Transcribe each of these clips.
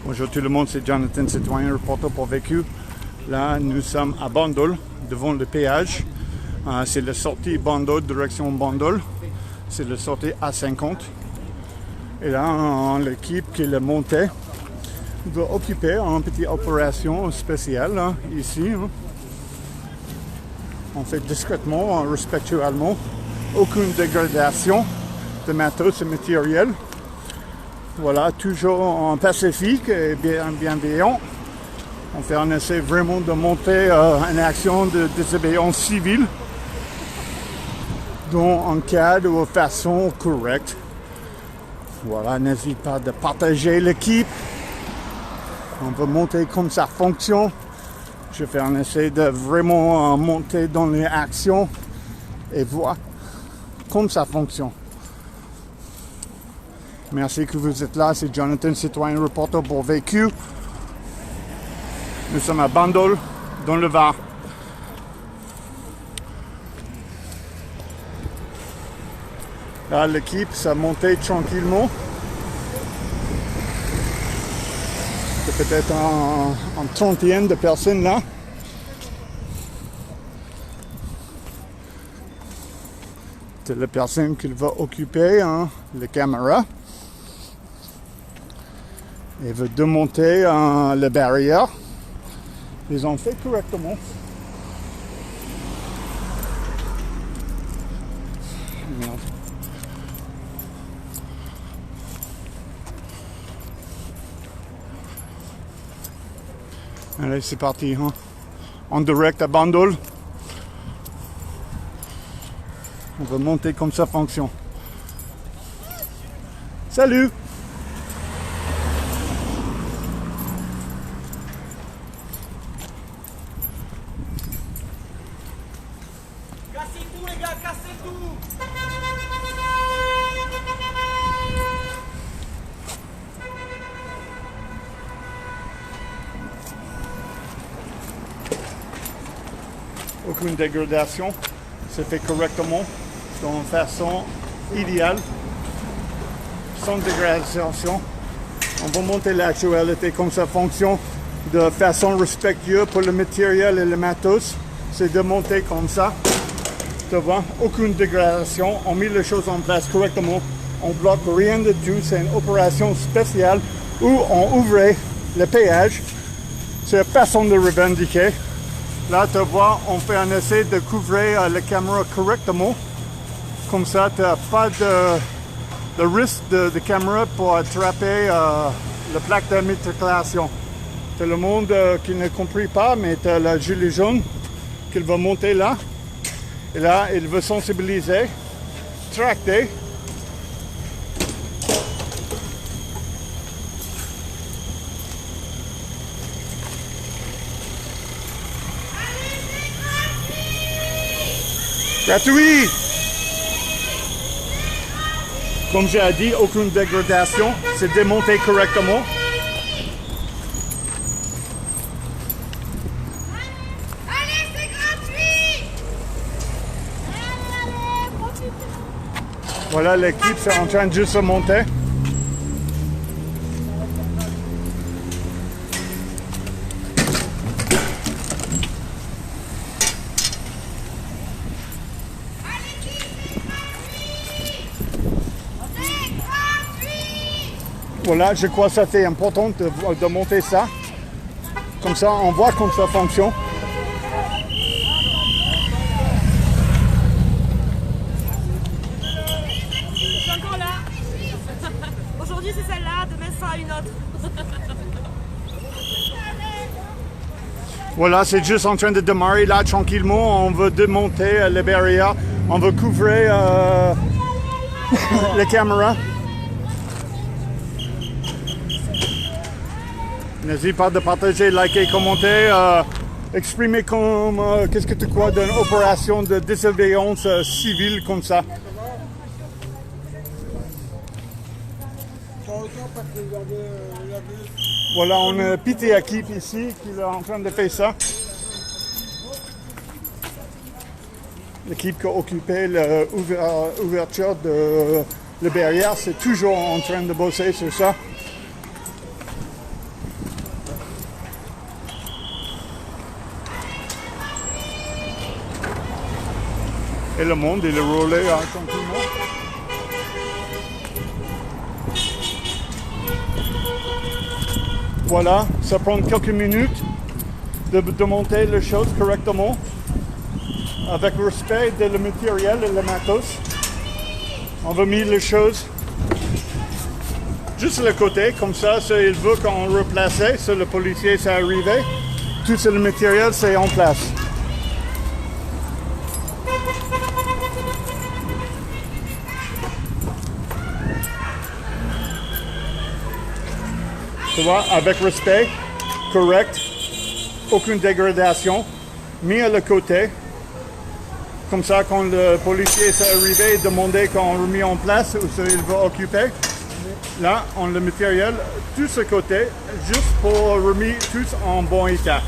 Bonjour tout le monde, c'est Jonathan Citoyen, reporter pour Vécu. Là, nous sommes à Bandol, devant le péage. C'est la sortie Bandol, direction Bandol. C'est la sortie A50. Et là, l'équipe qui l'a montée va occuper une petite opération spéciale là, ici. On fait discrètement, respectueusement. Aucune dégradation de matos et matériel. Voilà, toujours en pacifique et bien bienveillant. On fait un essai vraiment de monter une action de désobéissance civile dans un cadre ou de façon correcte. Voilà, n'hésite pas de partager l'équipe. On va monter comme ça fonctionne. Je fais un essai de vraiment monter dans les actions et voir comme ça fonctionne. Merci que vous êtes là, c'est Jonathan Citoyen, reporter pour Vécu. Nous sommes à Bandol, dans le Var. Là, l'équipe s'est montée tranquillement. C'est peut-être un trentaine de personnes là. C'est la personne qui va occuper la caméra. Et veut démonter la barrière. Ils ont fait correctement. Merde. Allez, c'est parti. En direct à Bandol. On va monter comme ça fonctionne. Salut! Cassez tout les gars, cassez tout. Aucune dégradation. C'est fait correctement, d'une façon idéale, sans dégradation. On va monter l'actualité comme ça fonctionne de façon respectueuse pour le matériel et le matos. C'est de monter comme ça. Tu vois, aucune dégradation. On met les choses en place correctement. On bloque rien de tout. C'est une opération spéciale où on ouvrait le péage. C'est la façon de revendiquer. Là, tu vois, on fait un essai de couvrir la caméra correctement. Comme ça, tu n'as pas de risque de caméra pour attraper la plaque d'immatriculation. C'est le monde qui ne compris pas, mais tu as la gilet jaune qui va monter là. Et là, il veut sensibiliser, tracter. Gratuit! Comme j'ai dit, aucune dégradation, c'est démonté correctement. Allez, c'est gratuit! Allez, profitez! Voilà, l'équipe c'est en train de juste se monter. Voilà, je crois que ça c'est important de monter ça. Comme ça, on voit comment ça fonctionne. Je suis encore là. Aujourd'hui c'est celle-là, demain ce sera une autre. Voilà, c'est juste en train de démarrer là tranquillement. On veut démonter les barrières. On veut couvrir les caméras. N'hésitez pas de partager, liker, commenter, exprimer qu'est-ce que tu crois d'une opération de désobéissance civile comme ça. Voilà, on a petite équipe ici qui est en train de faire ça. L'équipe qui a occupé l'ouverture de la barrière, c'est toujours en train de bosser sur ça. Et le monde, il est roulé tranquillement. Voilà, ça prend quelques minutes de monter les choses correctement, avec respect de le matériel et le matos. On va mettre les choses juste sur le côté, comme ça, il veut qu'on replace, le policier s'est arrivé, tout le matériel c'est en place. Tu vois, avec respect, correct, aucune dégradation, mis à le côté. Comme ça, quand le policier s'est arrivé et demandé qu'on remet en place où il va occuper, là, on le matériel, tout ce côté, juste pour remettre tous en bon état.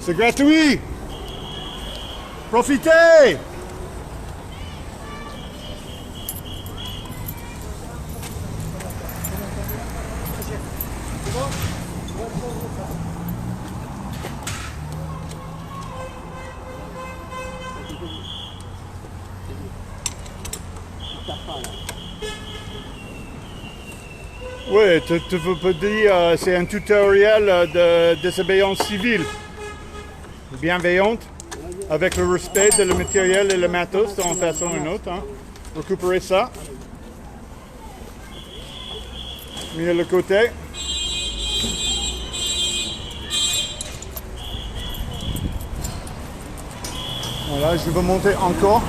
C'est gratuit! Profitez! Oui, tu peux dire c'est un tutoriel de désobéissance civile. Bienveillante, avec le respect de le matériel et le matos en façon ou une autre. Hein. Récupérer ça. Mis de le côté. Voilà, je vais monter encore.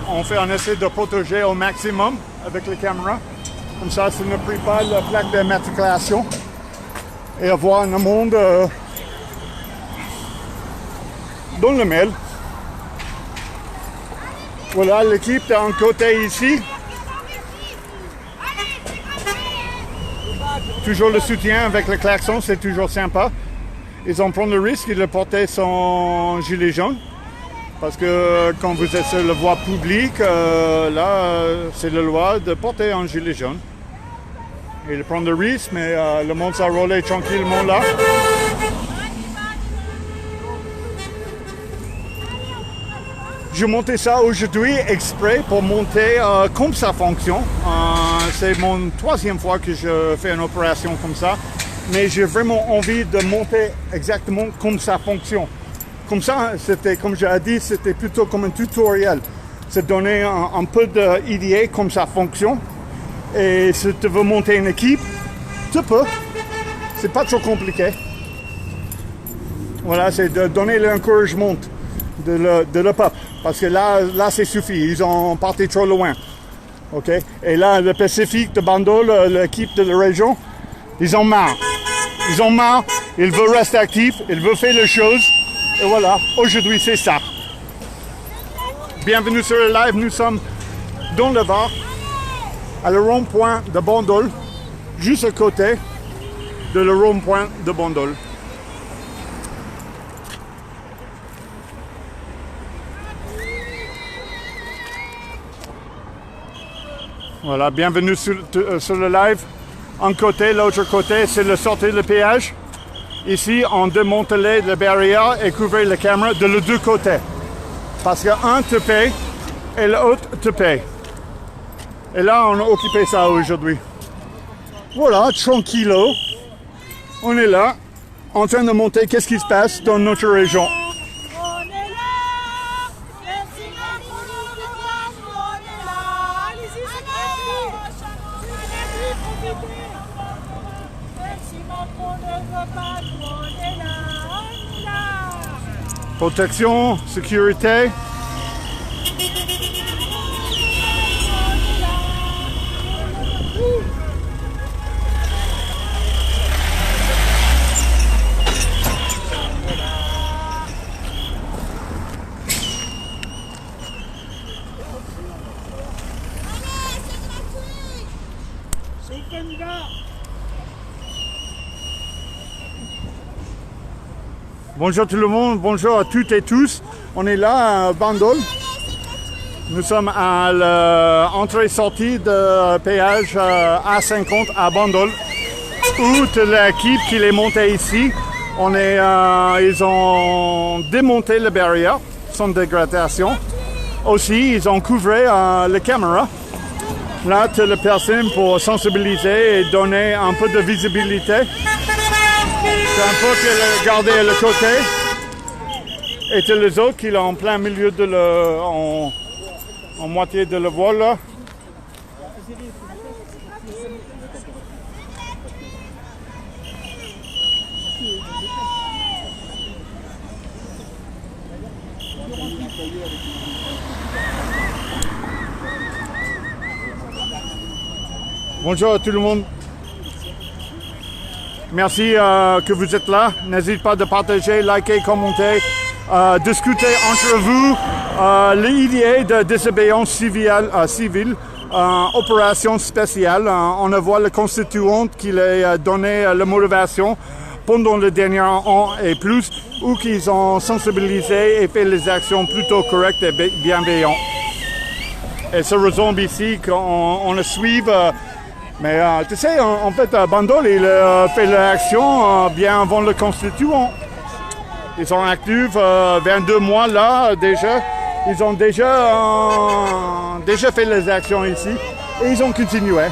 On fait un essai de protéger au maximum avec les caméras. Comme ça ne prie pas la plaque d'immatriculation. Et avoir un monde dans le mail. Voilà, l'équipe est en côté ici. Toujours le soutien avec le klaxon, c'est toujours sympa. Ils ont pris le risque de porter son gilet jaune. Parce que quand vous êtes sur la voie publique, là, c'est la loi de porter un gilet jaune. Ils prennent le risque, mais le monde s'est roulé tranquillement là. J'ai monté ça aujourd'hui exprès pour monter comme ça fonctionne. C'est mon 3e fois que je fais une opération comme ça. Mais j'ai vraiment envie de monter exactement comme ça fonctionne. Comme ça, c'était, comme j'ai dit, c'était plutôt comme un tutoriel. C'est donner un peu d'idée comme ça fonctionne. Et si tu veux monter une équipe, tu peux. C'est pas trop compliqué. Voilà, c'est de donner l'encouragement de le peuple. Parce que là c'est suffit. Ils ont parti trop loin. OK? Et là, le Pacifique de Bandol, l'équipe de la région, ils ont marre. Ils ont marre. Ils veulent rester actifs. Ils veulent faire les choses. Et voilà, aujourd'hui c'est ça. Bienvenue sur le live, nous sommes dans le Var, à le rond-point de Bandol, juste à côté de le rond-point de Bandol. Voilà, bienvenue sur le live. Un côté, l'autre côté, c'est le sortie de péage. Ici, on démantelait la barrière et couvrait la caméra de les deux côtés. Parce qu'un te paye et l'autre te paye. Et là, on a occupé ça aujourd'hui. Voilà, tranquillo. On est là, en train de monter qu'est-ce qui se passe dans notre région. Protection, sécurité. Bonjour tout le monde, bonjour à toutes et tous. On est là à Bandol. Nous sommes à l'entrée-sortie de péage A50 à Bandol, où toute l'équipe qui est montée ici, ils ont démonté la barrière sans dégradation. Aussi, ils ont couvert les caméras. Là, toutes les personnes pour sensibiliser et donner un peu de visibilité. C'est un peu que garder le côté. Et tous les autres qui sont en plein milieu de en moitié de le vol là. Bonjour à tout le monde. Merci que vous êtes là. N'hésitez pas de partager, liker, commenter, discuter entre vous. L'idée de désobéissance civile, opération spéciale. On voit le constituant qui a donné la motivation pendant le dernier an et plus, ou qu'ils ont sensibilisé et fait les actions plutôt correctes et bienveillantes. Et c'est raison ici qu'on le suive. Mais tu sais, en fait, Bandol, il fait l'action bien avant le constituant. Ils sont actifs 22 mois là déjà. Ils ont déjà fait les actions ici et ils ont continué.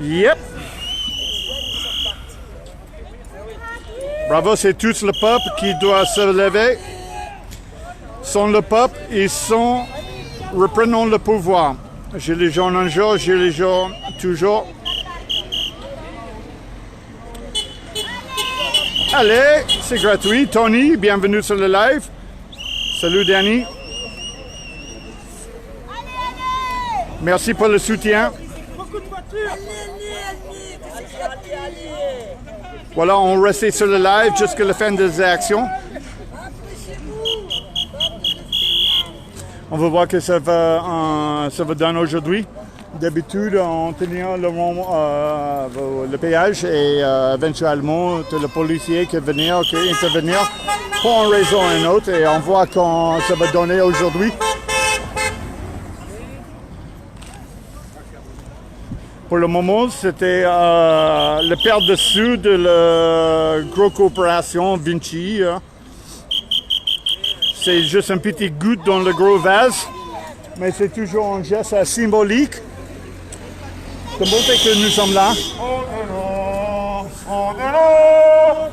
Yep. Bravo, c'est tous le peuple qui doit se lever. Sans le peuple, reprenons le pouvoir. Gilets jaunes un jour, gilets jaunes toujours. Allez, c'est gratuit. Tony, bienvenue sur le live. Salut Danny. Merci pour le soutien. Voilà, on reste sur le live jusqu'à la fin des actions. On va voir que ça va donner aujourd'hui. D'habitude, on tenait le péage et éventuellement, le policier qui venir, qui intervenir pour une raison ou une autre. Et on voit quand ça va donner aujourd'hui. Pour le moment, c'était le père-dessus de la grosse coopération Vinci. C'est juste un petit goutte dans le gros vase, mais c'est toujours un geste symbolique de montrer que nous sommes là. On est là,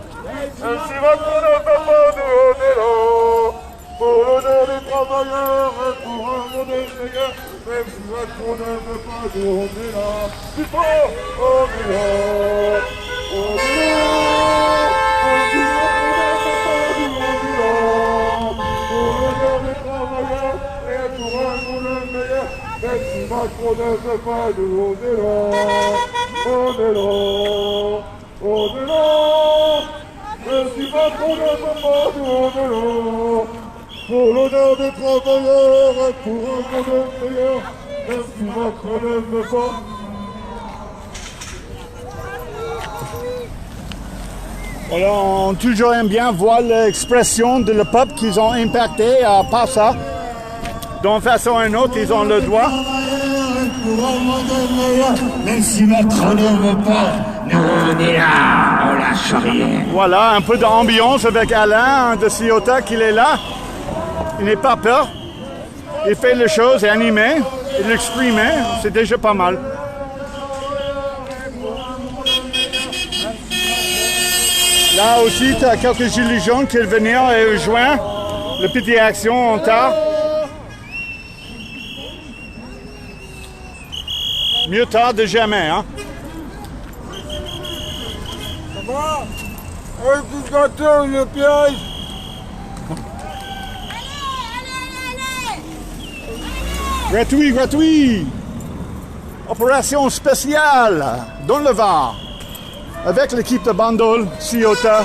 si votre ne fait pas de on est là, pour l'honneur des travailleurs et pour un monde meilleur, même si votre ne fait pas de on est là, plus fort, on est là, on est là, même si Macron ne fait pas de on est là, on est là, on est là. Même si Macron ne fait pas de on est là, pour l'honneur des travailleurs et pour un monde meilleur, même si Macron ne fait pas. Voilà, on toujours aime bien voir l'expression de le peuple qu'ils ont impacté par ça. D'une façon ou une autre, ils ont le droit. Même si Macron ne veut pas, nous on est là, on lâche rien. Voilà, un peu d'ambiance avec Alain de Ciota qui est là. Il n'est pas peur. Il fait les choses animées, il l'exprime, c'est déjà pas mal. Là aussi, tu as quelques gilets jaunes qui viennent et rejoignent la petite action en tard. Mieux tard de jamais, hein? Ça va? Un petit gâteau, le piège! Gratuit, gratuit! Opération spéciale dans le Var. Avec l'équipe de Bandol, Ciota,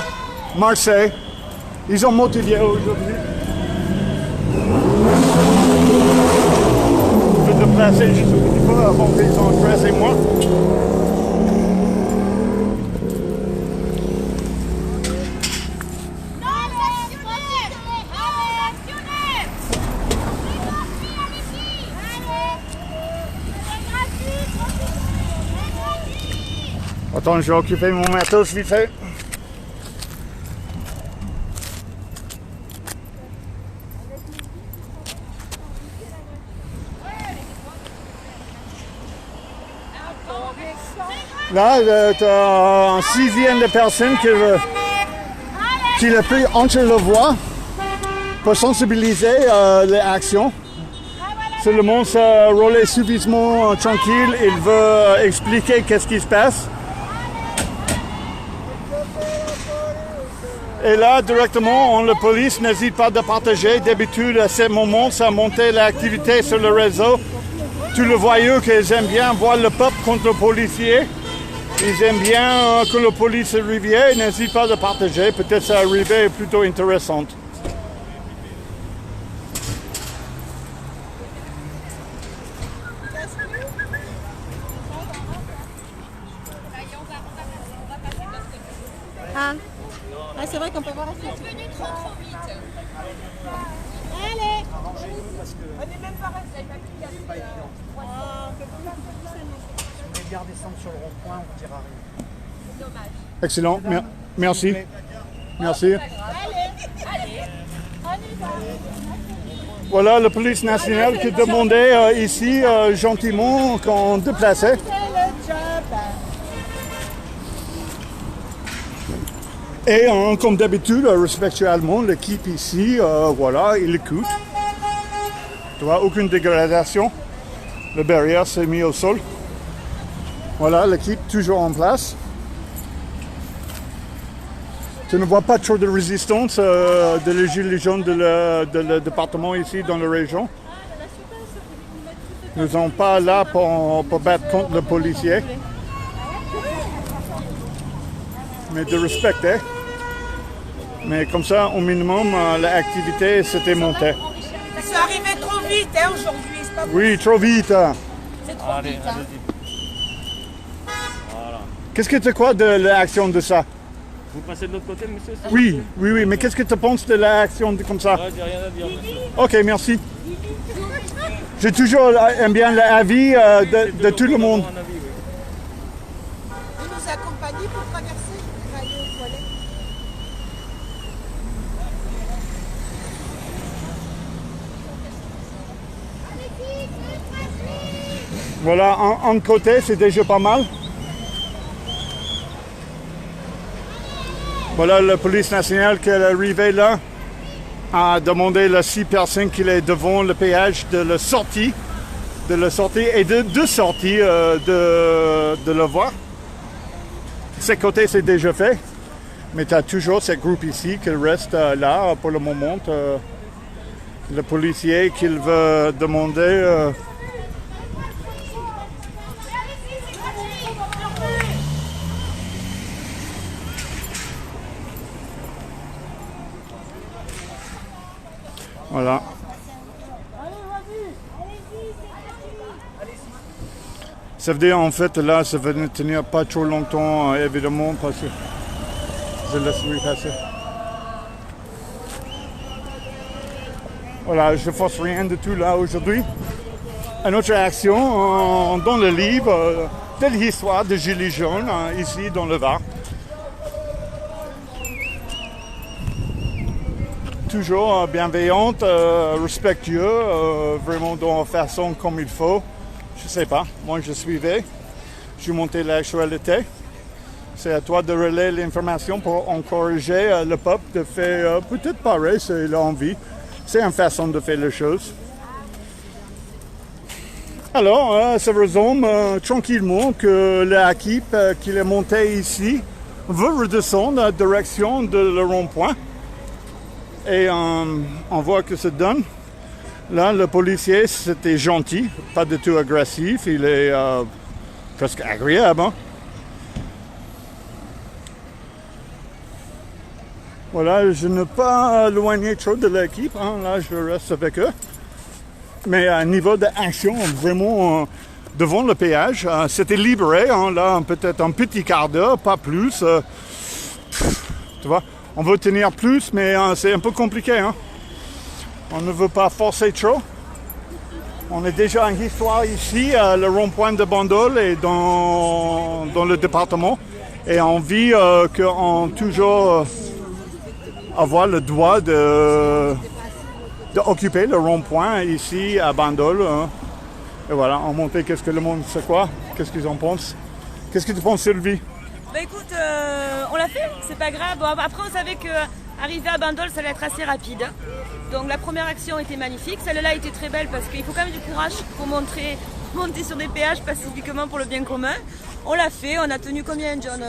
Marseille. Ils ont motivé aujourd'hui. Je vais te placer juste un petit peu avant qu'ils entrent et moi. Attends, je vais occuper mon matos vite fait. Là, tu as un sixième de personnes qui le pris entre le voie pour sensibiliser les actions. Si le monde se roule suffisamment tranquille, il veut expliquer qu'est-ce qui se passe. Et là, directement, la police n'hésite pas de partager. D'habitude, à ce moment, ça montait l'activité sur le réseau. Tous les voyous qu'ils aiment bien voir le peuple contre le policier. Ils aiment bien que la police arrive, ils n'hésitent pas de partager. Peut-être ça arrivée plutôt intéressante. Ah, c'est vrai qu'on peut voir la suite. C'est venu trop vite. Allez. On n'est même pas resté. Si les gars descendent sur le rond-point, on ne dira rien. C'est dommage. Excellent, merci. Merci. Allez, allez. On y va. Voilà la police nationale qui demandait ici gentiment qu'on déplaçait. Et comme d'habitude, respectueusement, l'équipe ici, voilà, il écoute. Tu vois, aucune dégradation. Le barrière s'est mis au sol. Voilà, l'équipe toujours en place. Tu ne vois pas trop de résistance de les gilets jaunes de le département ici dans la région. Nous ne sommes pas là pour battre contre le policier. Mais de respecter. Mais comme ça, au minimum, l'activité s'était montée. Ils sont arrivés trop vite aujourd'hui. C'est pas Oui, trop vite. C'est trop vite. Hein. Qu'est-ce que tu crois de l'action de ça? Vous passez de l'autre côté, monsieur? Oui, mais qu'est-ce que tu penses de l'action comme ça? J'ai rien à dire, monsieur. Ok, merci. J'ai toujours aimé bien l'avis de tout le monde. Un avis, oui. Vous nous accompagnez pour traverser? Je vais aller aux toilettes. Voilà, un côté, c'est déjà pas mal. Voilà la police nationale qui est arrivée là a demandé à 6 personnes qui est devant le péage de la sortie et de deux sorties de la voie. Ce côté c'est déjà fait, mais tu as toujours ce groupe ici qui reste là pour le moment. Le policier qui veut demander. Voilà. Ça veut dire en fait là, ça va ne tenir pas trop longtemps évidemment parce que je laisse passer. Voilà, je ne force rien de tout là aujourd'hui. Une autre action dans le livre de l'histoire de Gilets jaunes ici dans le Var. Toujours bienveillante, respectueux, vraiment dans la façon comme il faut. Je sais pas, moi je suivais, je montais l'actualité. C'est à toi de relayer l'information pour encourager le peuple de faire peut-être pareil s'il a envie. C'est une façon de faire les choses. Alors, ça résume tranquillement que l'équipe qui est montée ici veut redescendre en direction de le rond-point. Et on voit que ça donne. Là, le policier, c'était gentil, pas du tout agressif. Il est presque agréable. Hein? Voilà, je ne pas éloigner trop de l'équipe. Hein? Là, je reste avec eux. Mais à niveau d'action, vraiment, devant le péage, c'était libéré. Hein? Là, peut-être un petit quart d'heure, pas plus. Tu vois? On veut tenir plus, mais c'est un peu compliqué. Hein? On ne veut pas forcer trop. On est déjà en histoire ici, le rond-point de Bandol et dans le département. Et on vit qu'on toujours avoir le droit d'occuper le rond-point ici à Bandol. Hein. Et voilà, on montait qu'est-ce que le monde sait quoi, qu'est-ce qu'ils en pensent. Qu'est-ce que tu penses, Sylvie? Bah écoute, on l'a fait, c'est pas grave. Bon, après, on savait qu'arriver à Bandol, ça allait être assez rapide. Donc la première action était magnifique. Celle-là était très belle parce qu'il faut quand même du courage pour monter sur des péages pacifiquement pour le bien commun. On l'a fait, on a tenu combien, John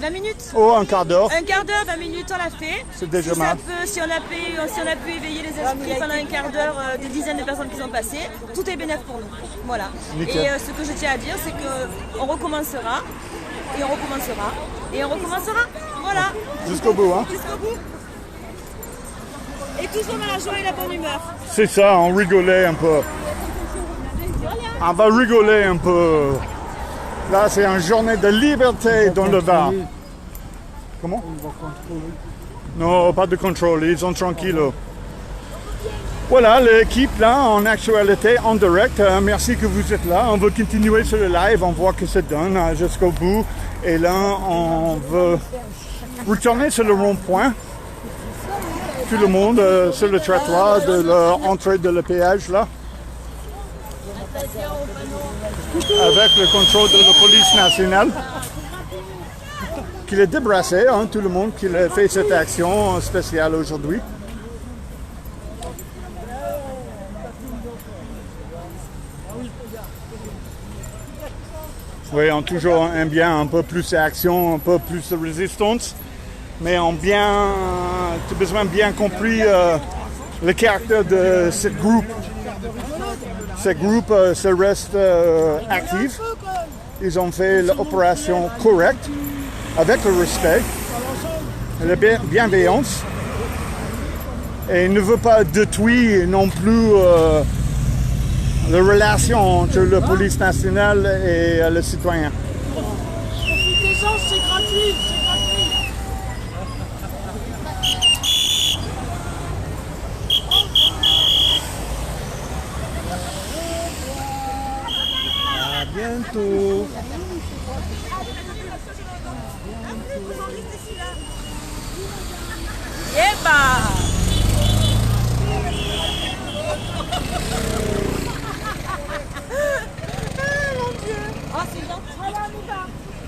20 minutes? Oh, un quart d'heure. Un quart d'heure, 20 minutes, on l'a fait. C'est déjà mal. Si on a pu éveiller les esprits pendant un quart d'heure, des dizaines de personnes qui sont passées, tout est bénéfique pour nous. Voilà. Nickel. Et ce que je tiens à dire, c'est qu'on recommencera, et on recommencera, et on recommencera. Voilà. Jusqu'au bout, hein? Jusqu'au bout. Et toujours dans la joie et la bonne humeur. C'est ça, on rigolait un peu. On va rigoler un peu. Là, c'est une journée de liberté dans le Var. Comment? Non, pas de contrôle, ils sont tranquilles. Voilà, l'équipe là, en actualité, en direct. Merci que vous êtes là. On va continuer sur le live, on voit que ça donne jusqu'au bout. Et là, on veut retourner sur le rond-point. Tout le monde sur le trottoir de l'entrée de le péage là. Avec le contrôle de la police nationale. Qu'il est débrassé, hein, tout le monde qui a fait cette action spéciale aujourd'hui. Oui, on toujours aime bien un peu plus d'action, un peu plus de résistance. Mais on bien, tu as besoin de bien compris le caractère de ce groupe. Ce groupe se reste actif. Ils ont fait l'opération correcte, avec le respect, la bienveillance. Et ne veut pas détruire non plus la relation entre la police nationale et le citoyen. Profitez-en, c'est gratuit, c'est gratuit. À bientôt.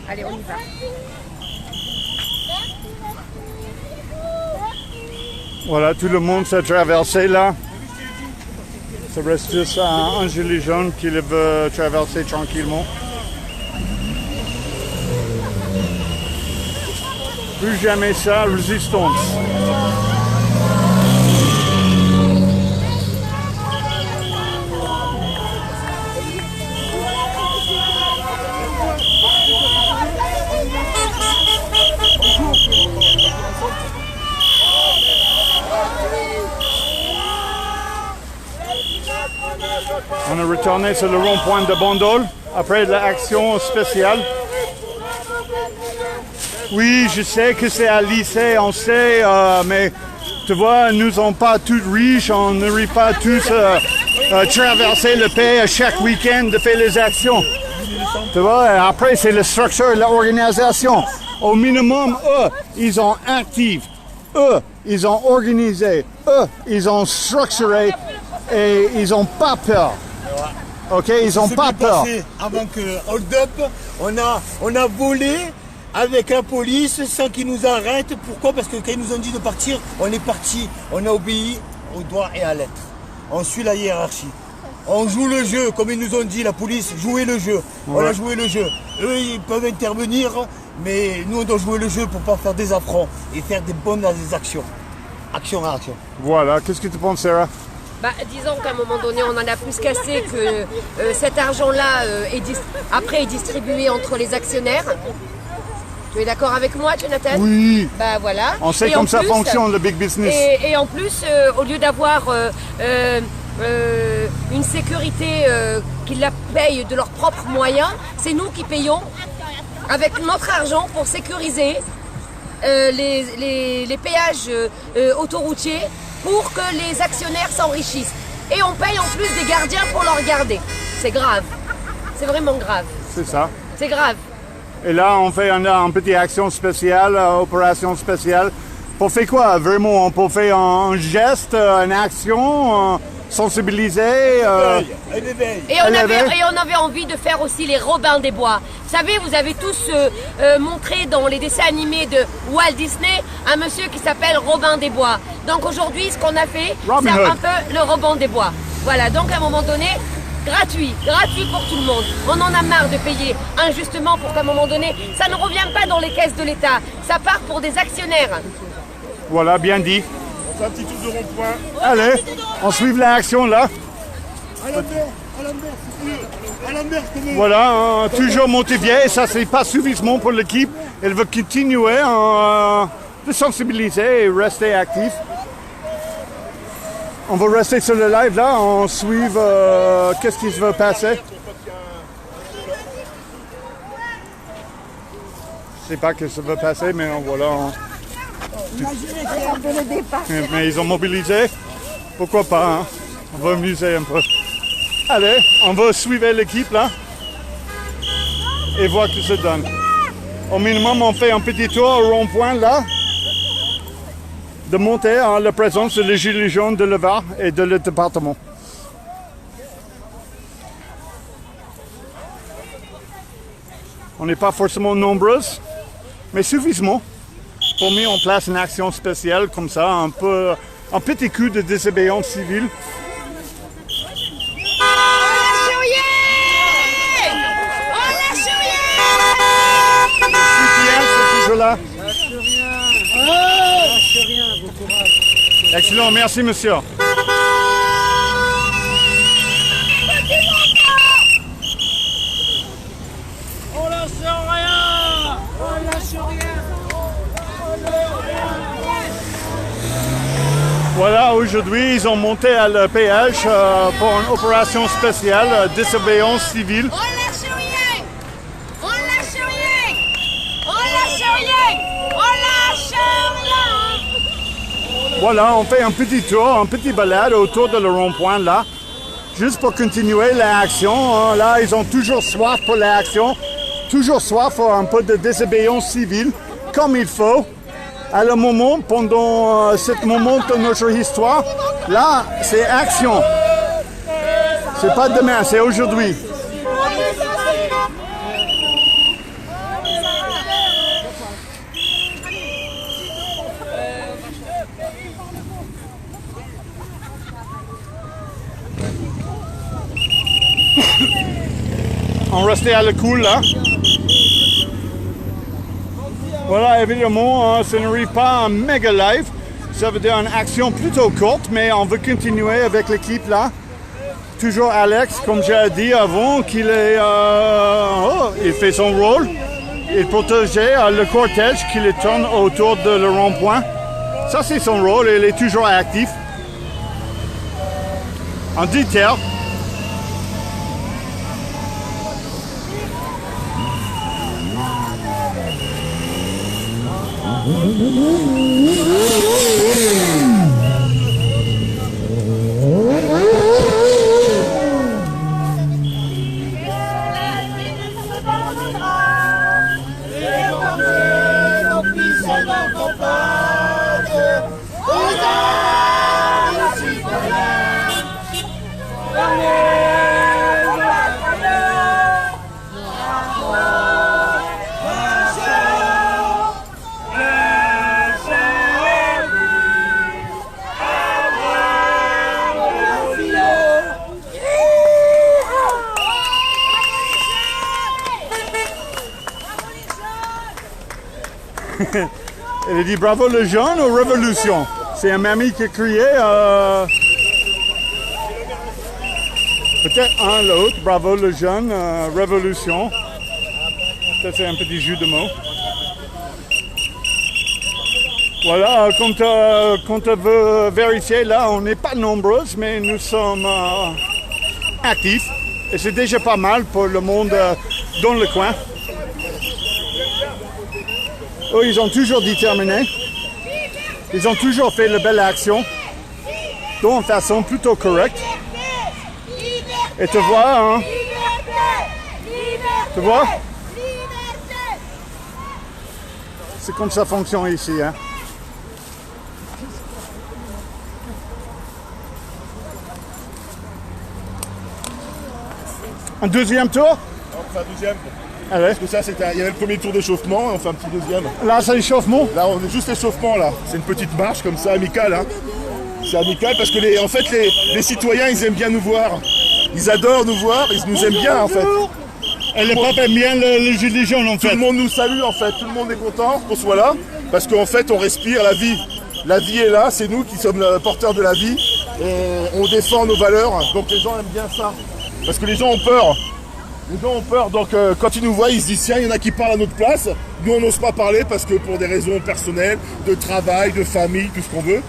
Allez, on y va. Voilà, tout le monde s'est traversé là. Ça reste juste un gilet jaune qui veut traverser tranquillement. Plus jamais ça, résistance. On est retourné sur le rond-point de Bandol après l'action spéciale. Oui, je sais que c'est à lycée, on sait, mais tu vois, nous ne sommes pas tous riches, on n'arrive pas tous à traverser le pays à chaque week-end de faire les actions. Tu vois, après c'est la structure et l'organisation. Au minimum, eux, ils ont actif, eux, ils ont organisé, eux, ils ont structuré et ils n'ont pas peur. Ok, ils n'ont pas peur. Avant que hold up, on a volé avec la police sans qu'ils nous arrêtent. Pourquoi? Parce que quand ils nous ont dit de partir, on est parti. On a obéi au doigt et à la lettre. On suit la hiérarchie. On joue le jeu, comme ils nous ont dit, la police, jouer le jeu. Ouais. On a joué le jeu. Eux, ils peuvent intervenir, mais nous, on doit jouer le jeu pour ne pas faire des affronts et faire des bonnes actions. Action à action. Voilà, qu'est-ce que tu penses, Sarah? Bah, disons qu'à un moment donné, on en a plus qu'assez que cet argent-là après est distribué entre les actionnaires. Tu es d'accord avec moi, Jonathan? Oui. Bah voilà. On sait comme ça fonctionne le big business. Et en plus, au lieu d'avoir une sécurité qui la paye de leurs propres moyens, c'est nous qui payons avec notre argent pour sécuriser les péages autoroutiers pour que les actionnaires s'enrichissent. et on paye en plus des gardiens pour le regarder. C'est grave. C'est vraiment grave. C'est ça. C'est grave. Et là, on fait une petite action spéciale, opération spéciale. Pour faire quoi? Vraiment, on peut faire un geste, une action, sensibiliser. Un éveil. Et on avait envie de faire aussi les Robins des Bois. Vous savez, vous avez tous montré dans les dessins animés de Walt Disney un monsieur qui s'appelle Robin des Bois. Donc aujourd'hui, ce qu'on a fait, Robin c'est Hood. un peu le Robin des Bois. Voilà, donc à un moment donné, gratuit pour tout le monde. On en a marre de payer injustement pour qu'à un moment donné, ça ne revient pas dans les caisses de l'État. Ça part pour des actionnaires. Voilà, bien dit. On fait un petit tour de rond-point. Allez, on suit l'action là. À l'envers, à l'envers, Voilà, toujours motivé. Et ça, c'est pas suffisant pour l'équipe. Elle veut continuer de sensibiliser et rester actif. On va rester sur le live là, on suit qu'est-ce qui se va passer. Je sais pas ce qui se va passer, mais voilà. Mais ils ont mobilisé. Pourquoi pas, hein? On va amuser un peu. Allez, on va suivre l'équipe là. Et voir ce que ça donne. Au minimum, on fait un petit tour au rond-point là. De monter à la présence des Gilets jaunes de Var et de le département. On n'est pas forcément nombreuses, mais suffisamment pour mettre en place une action spéciale comme ça, un petit coup de désobéissance civile. C'est toujours là. Excellent, merci monsieur. On lâche rien. On lâche rien. Voilà, aujourd'hui, ils ont monté à le péage pour une opération spéciale, désobéissance civile. On lâche rien. On lâche rien. On lâche rien. On lâche rien. Voilà, on fait un petit tour, un petit balade autour de le rond-point là, juste pour continuer l'action. Là, ils ont toujours soif pour l'action, toujours soif pour un peu de désobéissance civile, comme il faut. À le moment, pendant ce moment de notre histoire, là, c'est action. C'est pas demain, c'est aujourd'hui. On restait à la cool là. Voilà, évidemment, ça n'arrive pas en méga live. Ça veut dire une action plutôt courte, mais on veut continuer avec l'équipe là. Toujours Alex, comme j'ai dit avant, qu'il est, il fait son rôle. Il protégeait le cortège qui le tourne autour de le rond-point. Ça, c'est son rôle, il est toujours actif. En déterre. Elle a dit bravo le jeune ou révolution. C'est un mamie qui a crié. Peut-être un l'autre, bravo le jeune, révolution. Peut-être c'est un petit jeu de mots. Voilà, quand on veut vérifier, là, on n'est pas nombreux, mais nous sommes actifs. Et c'est déjà pas mal pour le monde dans le coin. Oh, ils ont toujours déterminé. Ils ont toujours fait de belles actions. d'une façon plutôt correcte. Et tu vois, hein? Tu vois? C'est comme ça fonctionne ici, hein? Un deuxième tour? On fait un deuxième. Allez. Parce que ça, il y avait le premier tour d'échauffement et on fait un petit deuxième. Là, c'est l'échauffement? Là, on est juste échauffement, là. C'est une petite marche comme ça, amicale. Hein. C'est amical parce que les citoyens, ils aiment bien nous voir. Ils adorent nous voir, ils nous aiment bien, en fait. Et les papes aiment bien les gilets jaunes, en fait. Tout le monde nous salue, en fait. Tout le monde est content qu'on soit là. Parce qu'en fait, on respire la vie. La vie est là, c'est nous qui sommes porteurs de la vie. Et on défend nos valeurs. Donc les gens aiment bien ça. Parce que les gens ont peur. Les gens ont peur, donc quand ils nous voient, ils se disent tiens, il y en a qui parlent à notre place. Nous, on n'ose pas parler parce que pour des raisons personnelles, de travail, de famille, tout ce qu'on veut.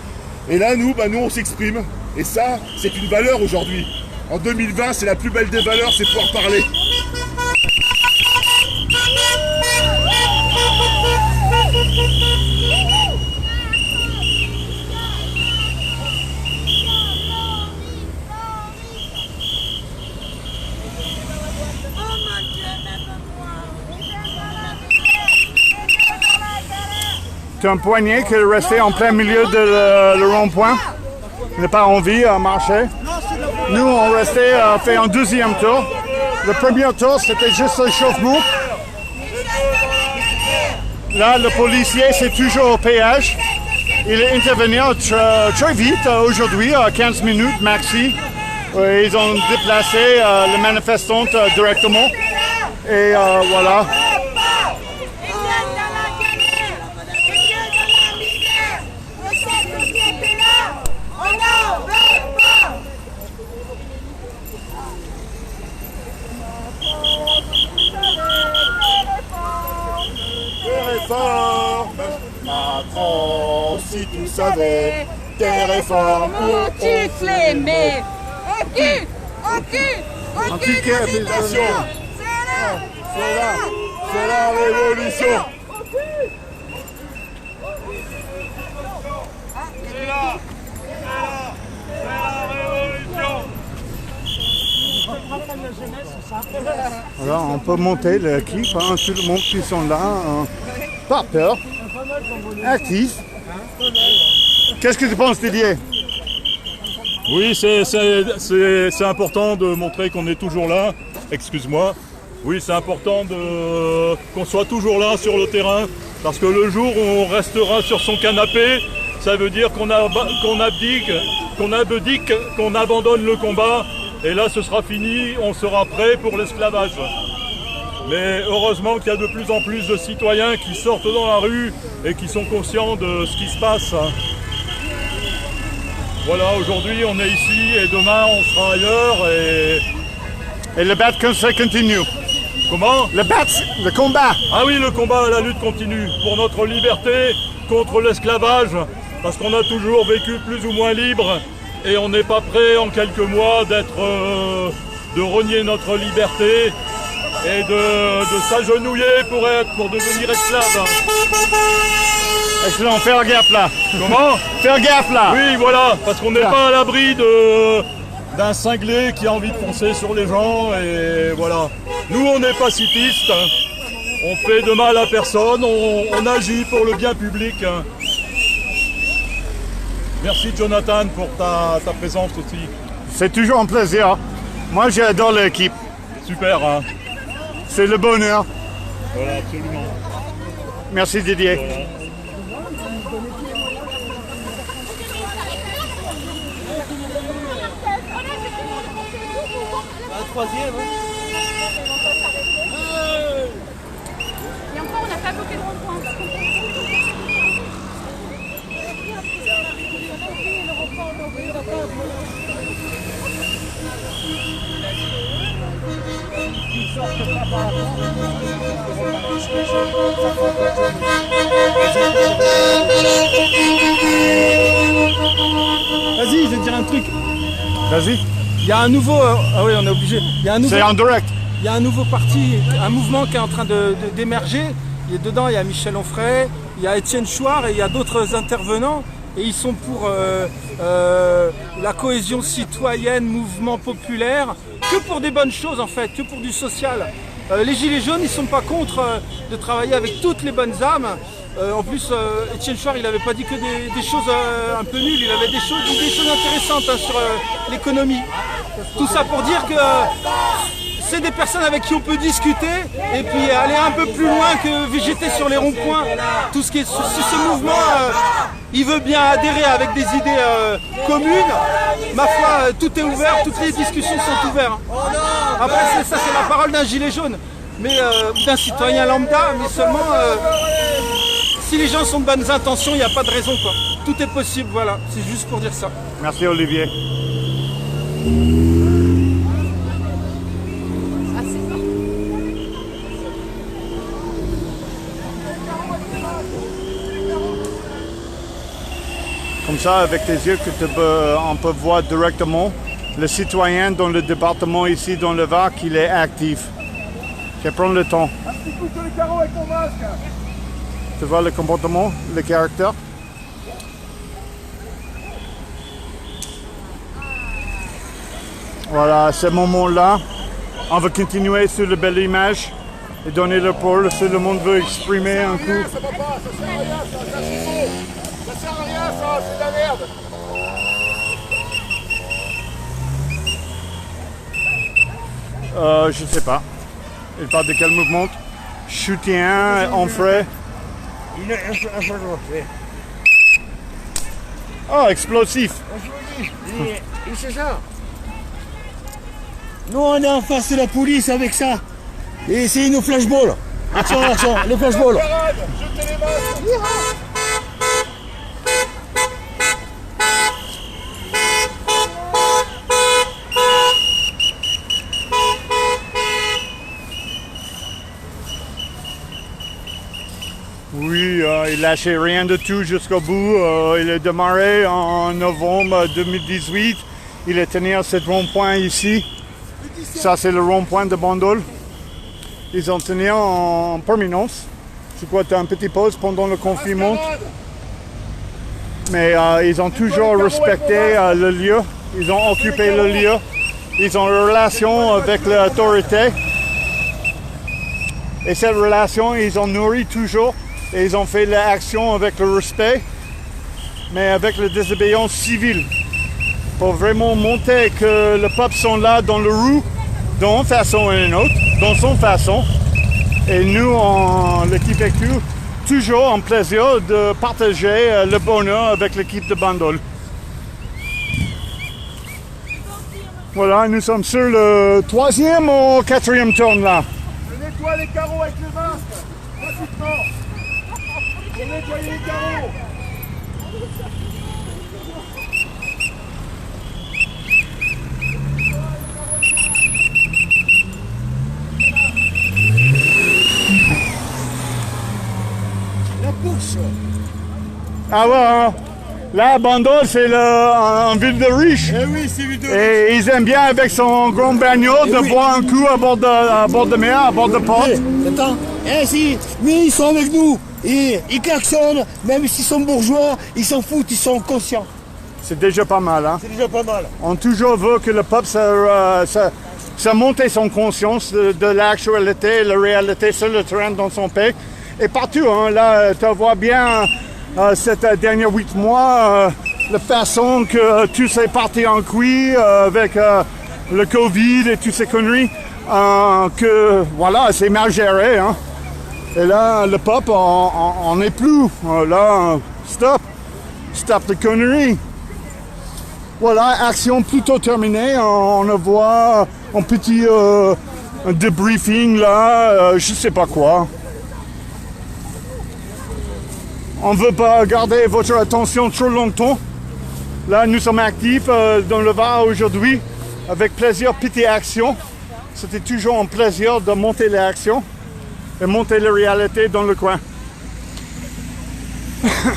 Et là, nous, on s'exprime. Et ça, c'est une valeur aujourd'hui. En 2020, c'est la plus belle des valeurs, c'est pouvoir parler. C'est un poignet qui est resté en plein milieu de le rond-point. Il n'a pas envie de marcher. Nous, on restait fait un deuxième tour. Le premier tour, c'était juste l'échauffement. Là, le policier, c'est toujours au péage. Il est intervenu très vite aujourd'hui, 15 minutes maxi. Ils ont déplacé les manifestants directement. Et voilà. Macron, si tu savais, tes réformes Où tu l'aimais. Anti-capitation. C'est la révolution. Alors, on peut monter l'équipe, hein, tout le monde qui sont là, pas peur, actif. Qu'est-ce que tu penses, Didier? Oui, c'est important de montrer qu'on est toujours là. Excuse-moi. Oui, c'est important qu'on soit toujours là sur le terrain, parce que le jour où on restera sur son canapé, ça veut dire qu'on abdique, qu'on abandonne le combat. Et là, ce sera fini, on sera prêt pour l'esclavage. Mais heureusement qu'il y a de plus en plus de citoyens qui sortent dans la rue et qui sont conscients de ce qui se passe. Voilà, aujourd'hui on est ici et demain on sera ailleurs et le bat continue. Comment? Le combat. Ah oui, le combat, la lutte continue pour notre liberté, contre l'esclavage, parce qu'on a toujours vécu plus ou moins libre. Et on n'est pas prêt en quelques mois de renier notre liberté et de s'agenouiller pour devenir esclave. Excellent, faire gaffe là. Comment? Faire gaffe là. Oui, voilà, parce qu'on n'est pas à l'abri d'un cinglé qui a envie de foncer sur les gens et voilà. Nous, on est pacifistes, on fait de mal à personne, on agit pour le bien public. Merci Jonathan pour ta présence aussi. C'est toujours un plaisir. Moi j'adore l'équipe. Super, hein? C'est le bonheur. Voilà, absolument. Merci Didier. Voilà. Troisième, hein. Et encore, on n'a pas bloqué le rond-point. Vas-y, je vais te dire un truc. Vas-y. Il y a un nouveau... ah oui, on est obligé. C'est en direct. Il y a un nouveau parti, un mouvement qui est en train d'émerger. Dedans, il y a Michel Onfray, il y a Étienne Chouard et il y a d'autres intervenants et ils sont pour la cohésion citoyenne, mouvement populaire, que pour des bonnes choses en fait, que pour du social. Les Gilets jaunes, ils sont pas contre de travailler avec toutes les bonnes âmes. En plus, Étienne Chouard, il n'avait pas dit que des choses un peu nulles, il avait dit des choses intéressantes hein, sur l'économie. Tout ça pour dire que c'est des personnes avec qui on peut discuter et puis aller un peu plus loin que végéter sur les ronds-points. Tout ce qui est ce mouvement, il veut bien adhérer avec des idées communes. Ma foi, tout est ouvert, toutes les discussions sont ouvertes. Après, ça c'est la parole d'un gilet jaune, mais d'un citoyen lambda, mais seulement si les gens sont de bonnes intentions, il n'y a pas de raison quoi. Tout est possible, voilà, c'est juste pour dire ça. Merci Olivier. Comme ça, avec tes yeux, on peut voir directement le citoyen dans le département ici, dans le Var, qu'il est actif. Qu'il prend le temps. Un petit coup sur les carreaux avec mon masque. Tu vois le comportement, le caractère. Voilà, à ce moment-là, on va continuer sur la belle image et donner le parole si le monde veut exprimer un coup. Ça va pas, ça sert à rien, ça c'est faux. Ça sert à rien, ça, c'est de la merde. Je sais pas. Il parle de quel mouvement? Soutien, en frais. Oh, explosif. C'est ça. Nous on est en face de la police avec ça. Et c'est nos flashballs. Attention, les flashballs. Jetez les masques. Oui, il lâchait rien de tout jusqu'au bout. Il a démarré en novembre 2018. Il a tenu à ce rond-point ici. Ça, c'est le rond-point de Bandol. Ils ont tenu en permanence. Je crois que tu as un petit pause pendant le confinement. Mais ils ont toujours respecté le lieu. Ils ont occupé le lieu. Ils ont une relation avec l'autorité. Et cette relation, ils ont nourri toujours. Et ils ont fait l'action avec le respect, mais avec la désobéissance civile. Pour vraiment montrer que le peuple sont là dans le roue, d'une façon ou d'une autre, dans son façon. Et nous, l'équipe EQ, toujours en plaisir de partager le bonheur avec l'équipe de Bandol. Voilà, nous sommes sur le 3e ou 4e tour là. Je nettoie les carreaux avec le masque. Gratuitement. Pour nettoyer les carreaux. La bourse. Ah ouais, hein? Là, Bandol, c'est en ville de riche. Eh oui, c'est ville de riche. Et ils aiment bien, avec son grand bagnole, de boire un coup à bord de mer, à bord de porte. Attends, si, mais ils sont avec nous. Ils klaxonnent, même s'ils sont bourgeois, ils s'en foutent, ils sont conscients. C'est déjà pas mal, hein? C'est déjà pas mal. On toujours veut que le peuple ça monte son conscience de l'actualité, la réalité sur le terrain dans son pays. Et partout, hein, là, tu vois bien ces derniers 8 mois, la façon que tout s'est parti en couille avec le Covid et toutes ces conneries, que voilà, c'est mal géré, hein. Et là, le peuple, on n'est plus. Là, stop les conneries. Voilà, action plutôt terminée. On voit un petit debriefing là, je sais pas quoi. On ne veut pas garder votre attention trop longtemps. Là, nous sommes actifs dans le Var aujourd'hui, avec plaisir, petite action. C'était toujours un plaisir de monter l'action et monter la réalité dans le coin.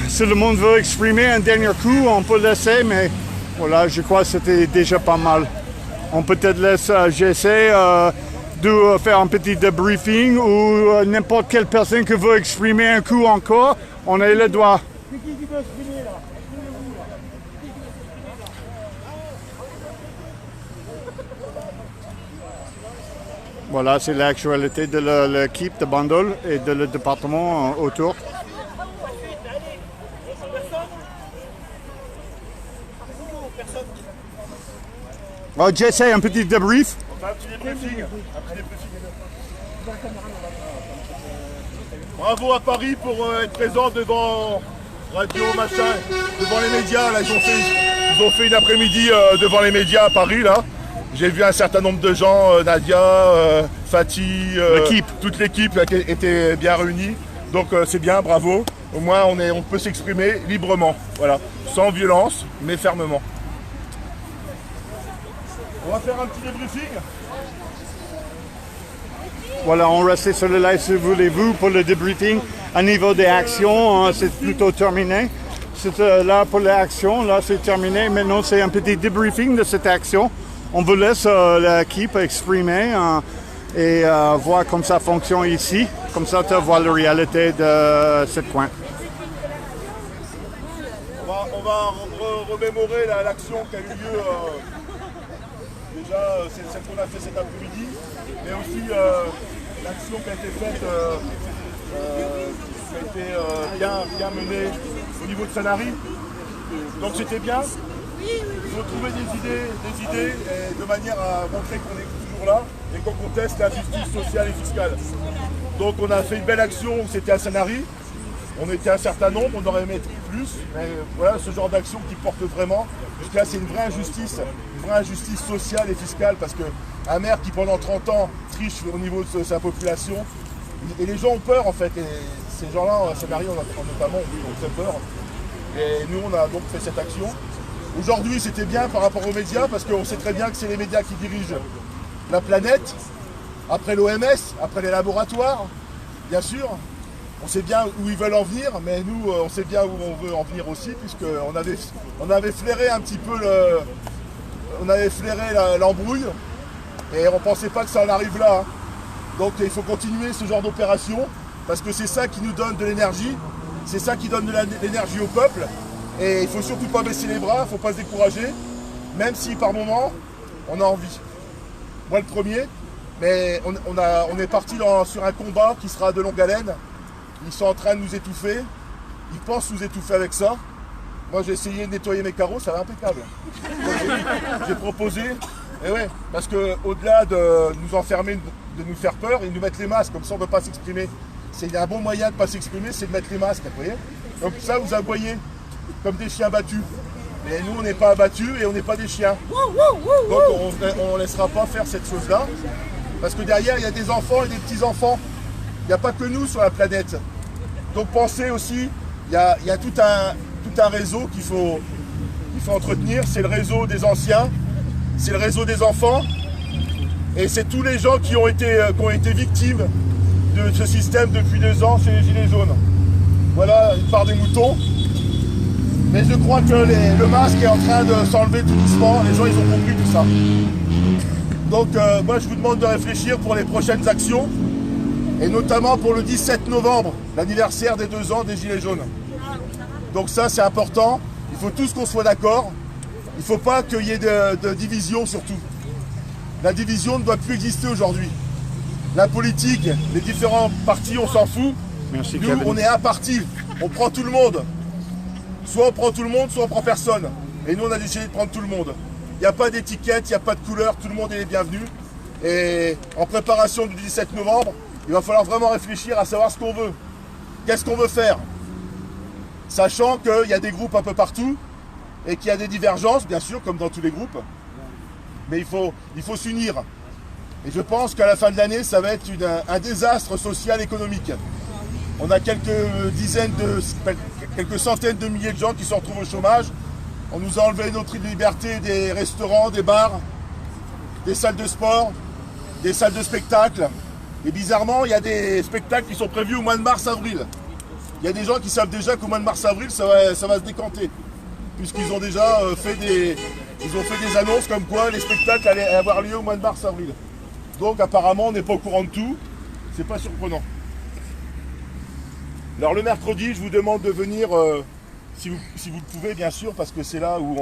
Si le monde veut exprimer un dernier coup, on peut laisser, mais voilà, je crois que c'était déjà pas mal. On peut peut-être laisser, j'essaie de faire un petit debriefing ou n'importe quelle personne qui veut exprimer un coup encore, on a le droit. C'est qui veut exprimer là? Voilà, c'est l'actualité de l'équipe de Bandol et de le département autour. Oh, j'essaie un petit débrief. On fait un petit débriefing. Bravo à Paris pour être présent devant radio, machin, devant les médias. Là, ils ont fait une après-midi devant les médias à Paris, là. J'ai vu un certain nombre de gens, Nadia, Fatih, toute l'équipe était bien réunie. Donc c'est bien, bravo. Au moins on peut s'exprimer librement, voilà, sans violence, mais fermement. On va faire un petit débriefing. Voilà, on reste sur le live si voulez-vous pour le débriefing. À niveau des actions, c'est plutôt terminé. C'est là pour l'action, là c'est terminé. Maintenant c'est un petit débriefing de cette action. On vous laisse l'équipe exprimer et voir comment ça fonctionne ici. Comme ça, tu vois la réalité de ce coin. On va remémorer l'action qui a eu lieu. Déjà, c'est celle qu'on a fait cet après-midi, mais aussi l'action qui a été faite, qui a été bien menée au niveau de Sanary. Donc c'était bien. Il faut trouver des idées de manière à montrer qu'on est toujours là et qu'on conteste la justice sociale et fiscale. Donc on a fait une belle action, c'était à Sanary. On était un certain nombre, on aurait aimé plus, mais voilà ce genre d'action qui porte vraiment. Parce que là c'est une vraie injustice sociale et fiscale, parce qu'un maire qui pendant 30 ans triche au niveau de sa population, et les gens ont peur en fait, et ces gens-là, à Sanary notamment, ont très peur. Et nous on a donc fait cette action. Aujourd'hui c'était bien par rapport aux médias, parce qu'on sait très bien que c'est les médias qui dirigent la planète, après l'OMS, après les laboratoires, bien sûr. On sait bien où ils veulent en venir, mais nous, on sait bien où on veut en venir aussi, puisqu'on avait flairé un petit peu l'embrouille, et on ne pensait pas que ça en arrive là. Hein. Donc il faut continuer ce genre d'opération, parce que c'est ça qui nous donne de l'énergie, c'est ça qui donne de l'énergie au peuple, et il ne faut surtout pas baisser les bras, il ne faut pas se décourager, même si par moment, on a envie. Moi le premier, mais on est parti sur un combat qui sera de longue haleine. Ils sont en train de nous étouffer. Ils pensent nous étouffer avec ça. Moi, j'ai essayé de nettoyer mes carreaux, ça va impeccable. J'ai proposé, et ouais, parce qu'au-delà de nous enfermer, de nous faire peur, ils nous mettent les masques, comme ça on ne peut pas s'exprimer. C'est un bon moyen de ne pas s'exprimer, c'est de mettre les masques, vous voyez. Donc ça, vous aboyez comme des chiens battus. Mais nous, on n'est pas abattus et on n'est pas des chiens. Donc on ne laissera pas faire cette chose-là. Parce que derrière, il y a des enfants et des petits-enfants. Il n'y a pas que nous sur la planète. Donc pensez aussi, il y a tout un réseau qu'il faut entretenir. C'est le réseau des anciens, c'est le réseau des enfants. Et c'est tous les gens qui ont été victimes de ce système depuis 2 ans chez les Gilets jaunes. Voilà une part des moutons. Mais je crois que le masque est en train de s'enlever tout doucement. Les gens, ils ont compris tout ça. Donc moi, je vous demande de réfléchir pour les prochaines actions. Et notamment pour le 17 novembre, l'anniversaire des 2 ans des Gilets jaunes. Donc ça, c'est important. Il faut tous qu'on soit d'accord. Il ne faut pas qu'il y ait de division surtout. La division ne doit plus exister aujourd'hui. La politique, les différents partis, on s'en fout. Merci, nous, Kevin. on est un parti. On prend tout le monde. Soit on prend tout le monde, soit on prend personne. Et nous, on a décidé de prendre tout le monde. Il n'y a pas d'étiquette, il n'y a pas de couleur. Tout le monde est bienvenu. Et en préparation du 17 novembre, il va falloir vraiment réfléchir à savoir ce qu'on veut. Qu'est-ce qu'on veut faire? Sachant qu'il y a des groupes un peu partout et qu'il y a des divergences, bien sûr, comme dans tous les groupes. Mais il faut s'unir. Et je pense qu'à la fin de l'année, ça va être un désastre social économique. On a quelques centaines de milliers de gens qui se retrouvent au chômage. On nous a enlevé notre liberté des restaurants, des bars, des salles de sport, des salles de spectacle. Et bizarrement, il y a des spectacles qui sont prévus au mois de mars-avril. Il y a des gens qui savent déjà qu'au mois de mars-avril, ça va se décanter. Puisqu'ils ont déjà fait des annonces comme quoi les spectacles allaient avoir lieu au mois de mars-avril. Donc apparemment, on n'est pas au courant de tout. C'est pas surprenant. Alors le mercredi, je vous demande de venir, si vous le pouvez bien sûr, parce que c'est là où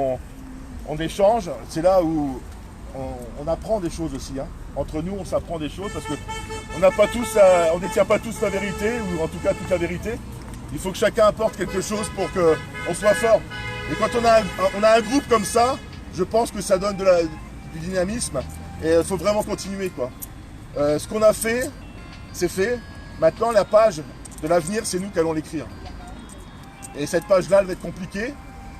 on échange, c'est là où on apprend des choses aussi. Hein. Entre nous, on s'apprend des choses parce que on ne détient pas tous la vérité, ou en tout cas toute la vérité. Il faut que chacun apporte quelque chose pour qu'on soit fort. Et quand on a un groupe comme ça, je pense que ça donne du dynamisme. Et il faut vraiment continuer, quoi. Ce qu'on a fait, c'est fait. Maintenant, la page de l'avenir, c'est nous qui allons l'écrire. Et cette page-là, elle va être compliquée,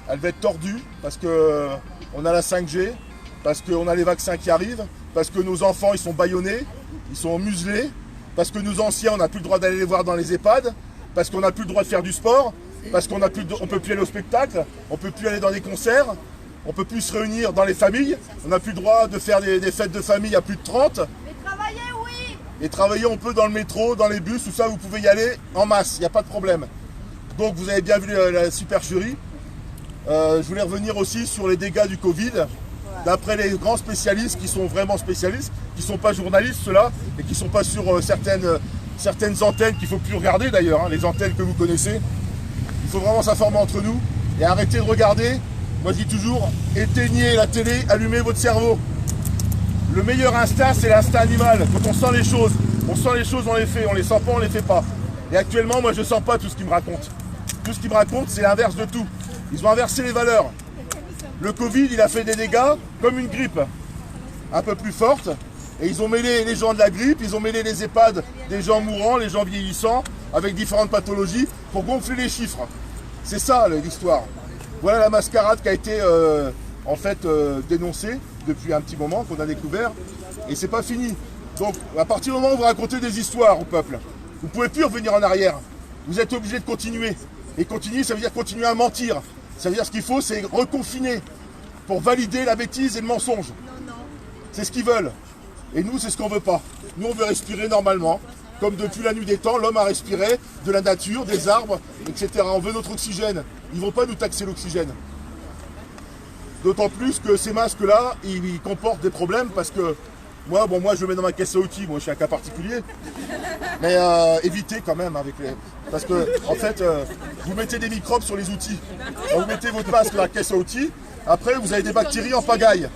elle va être tordue, parce qu'on a la 5G, parce qu'on a les vaccins qui arrivent, parce que nos enfants, ils sont bâillonnés, ils sont muselés, parce que nos anciens, on n'a plus le droit d'aller les voir dans les EHPAD, parce qu'on n'a plus le droit de faire du sport, parce qu'on ne peut plus aller au spectacle, on ne peut plus aller dans des concerts, on ne peut plus se réunir dans les familles, on n'a plus le droit de faire des fêtes de famille à plus de 30. Mais travailler, oui. Et travailler, on peut dans le métro, dans les bus, tout ça, vous pouvez y aller en masse, il n'y a pas de problème. Donc vous avez bien vu la supercherie. Je voulais revenir aussi sur les dégâts du Covid. D'après les grands spécialistes qui sont vraiment spécialistes, qui ne sont pas journalistes ceux-là, et qui ne sont pas sur certaines antennes qu'il ne faut plus regarder d'ailleurs, hein, les antennes que vous connaissez. Il faut vraiment s'informer entre nous et arrêter de regarder. Moi je dis toujours, éteignez la télé, allumez votre cerveau. Le meilleur instinct, c'est l'instinct animal. Quand on sent les choses, on les fait, on les sent pas, on les fait pas. Et actuellement, moi je sens pas tout ce qu'ils me racontent. Tout ce qu'ils me racontent, c'est l'inverse de tout. Ils ont inversé les valeurs. Le Covid, il a fait des dégâts comme une grippe, un peu plus forte. Et ils ont mêlé les gens de la grippe, ils ont mêlé les EHPAD des gens mourants, les gens vieillissants, avec différentes pathologies, pour gonfler les chiffres. C'est ça l'histoire. Voilà la mascarade qui a été dénoncée depuis un petit moment, qu'on a découvert. Et c'est pas fini. Donc à partir du moment où vous racontez des histoires au peuple, vous ne pouvez plus revenir en arrière. Vous êtes obligé de continuer. Et continuer, ça veut dire continuer à mentir. Ça veut dire ce qu'il faut, c'est reconfiner pour valider la bêtise et le mensonge. C'est ce qu'ils veulent. Et nous, c'est ce qu'on veut pas. Nous, on veut respirer normalement. Comme depuis la nuit des temps, l'homme a respiré de la nature, des arbres, etc. On veut notre oxygène. Ils ne vont pas nous taxer l'oxygène. D'autant plus que ces masques-là, ils comportent des problèmes parce que moi, je le mets dans ma caisse à outils. Moi, je suis un cas particulier. Mais évitez quand même avec les... Parce que, en fait, vous mettez des microbes sur les outils. Quand vous mettez votre masque dans la caisse à outils, après, vous avez des bactéries en pagaille.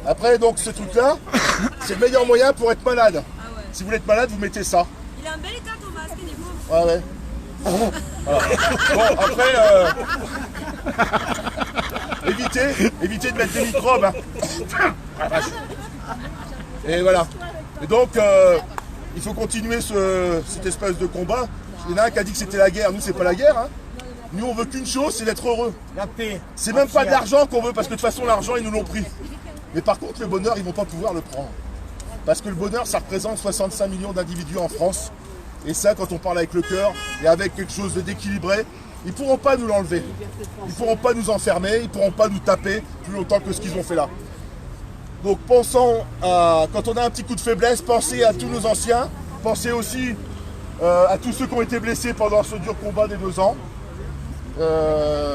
Après, donc, ce truc-là, c'est le meilleur moyen pour être malade. Si vous voulez être malade, vous mettez ça. Il a un bel état, ton masque, il est beau. Ah ouais. Voilà. Bon, après, évitez de mettre des microbes. Hein. Et voilà. Et donc, il faut continuer cette espèce de combat. Il y en a un qui a dit que c'était la guerre. Nous, c'est pas la guerre. Hein. Nous, on veut qu'une chose, c'est d'être heureux. La paix. C'est même pas de l'argent qu'on veut, parce que de toute façon, l'argent, ils nous l'ont pris. Mais par contre, le bonheur, ils vont pas pouvoir le prendre. Parce que le bonheur, ça représente 65 millions d'individus en France. Et ça, quand on parle avec le cœur et avec quelque chose d'équilibré, ils ne pourront pas nous l'enlever. Ils ne pourront pas nous enfermer, ils ne pourront pas nous taper plus longtemps que ce qu'ils ont fait là. Donc pensons à, quand on a un petit coup de faiblesse, pensez à tous nos anciens, pensez aussi à tous ceux qui ont été blessés pendant ce dur combat des 2 ans.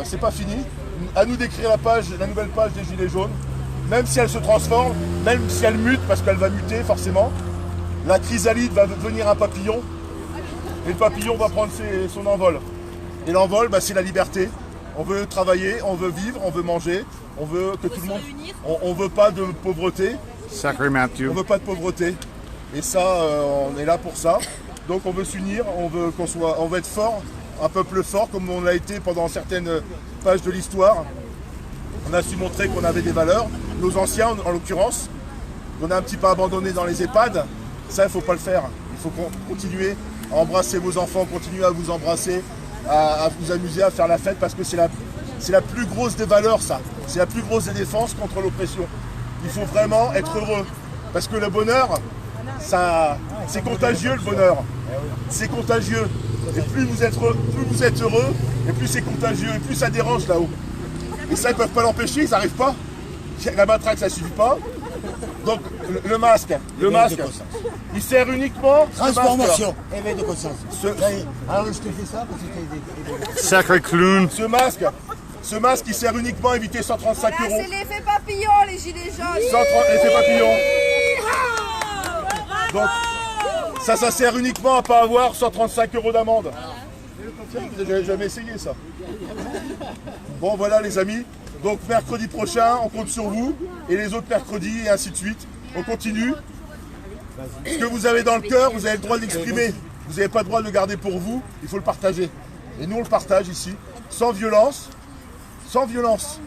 C'est pas fini. À nous d'écrire la nouvelle page des Gilets jaunes. Même si elle se transforme, même si elle mute, parce qu'elle va muter forcément, la chrysalide va devenir un papillon, et le papillon va prendre son envol. Et l'envol, c'est la liberté. On veut travailler, on veut vivre, on veut manger, on veut que tout le monde... On veut pas de pauvreté. Sacré Mathieu. On veut pas de pauvreté. Et ça, on est là pour ça. Donc on veut s'unir, on veut être fort, un peuple fort, comme on l'a été pendant certaines pages de l'histoire. On a su montrer qu'on avait des valeurs. Nos anciens, en l'occurrence, qu'on a un petit peu abandonnés dans les EHPAD, ça, il ne faut pas le faire. Il faut continuer à embrasser vos enfants, continuer à vous embrasser, à vous amuser, à faire la fête, parce que c'est la plus grosse des valeurs, ça. C'est la plus grosse des défenses contre l'oppression. Il faut vraiment être heureux. Parce que le bonheur, c'est contagieux, le bonheur. C'est contagieux. Et plus vous êtes heureux, et plus c'est contagieux, et plus ça dérange là-haut. Et ça, ils ne peuvent pas l'empêcher, ils n'arrivent pas. La matraque, ça ne suffit pas. Donc, le masque, il sert uniquement... Transformation, éveil de conscience. Alors, je te fais ça parce que Sacré clown. Ce masque, il sert uniquement à éviter 135 €. C'est l'effet papillon, les gilets jaunes. L'effet papillon. Donc, ça sert uniquement à ne pas avoir 135 € d'amende. Vous n'avez jamais essayé ça. Bon, voilà les amis. Donc mercredi prochain, on compte sur vous. Et les autres mercredis, et ainsi de suite. On continue. Ce que vous avez dans le cœur, vous avez le droit de l'exprimer. Vous n'avez pas le droit de le garder pour vous, il faut le partager. Et nous, on le partage ici, sans violence, sans violence.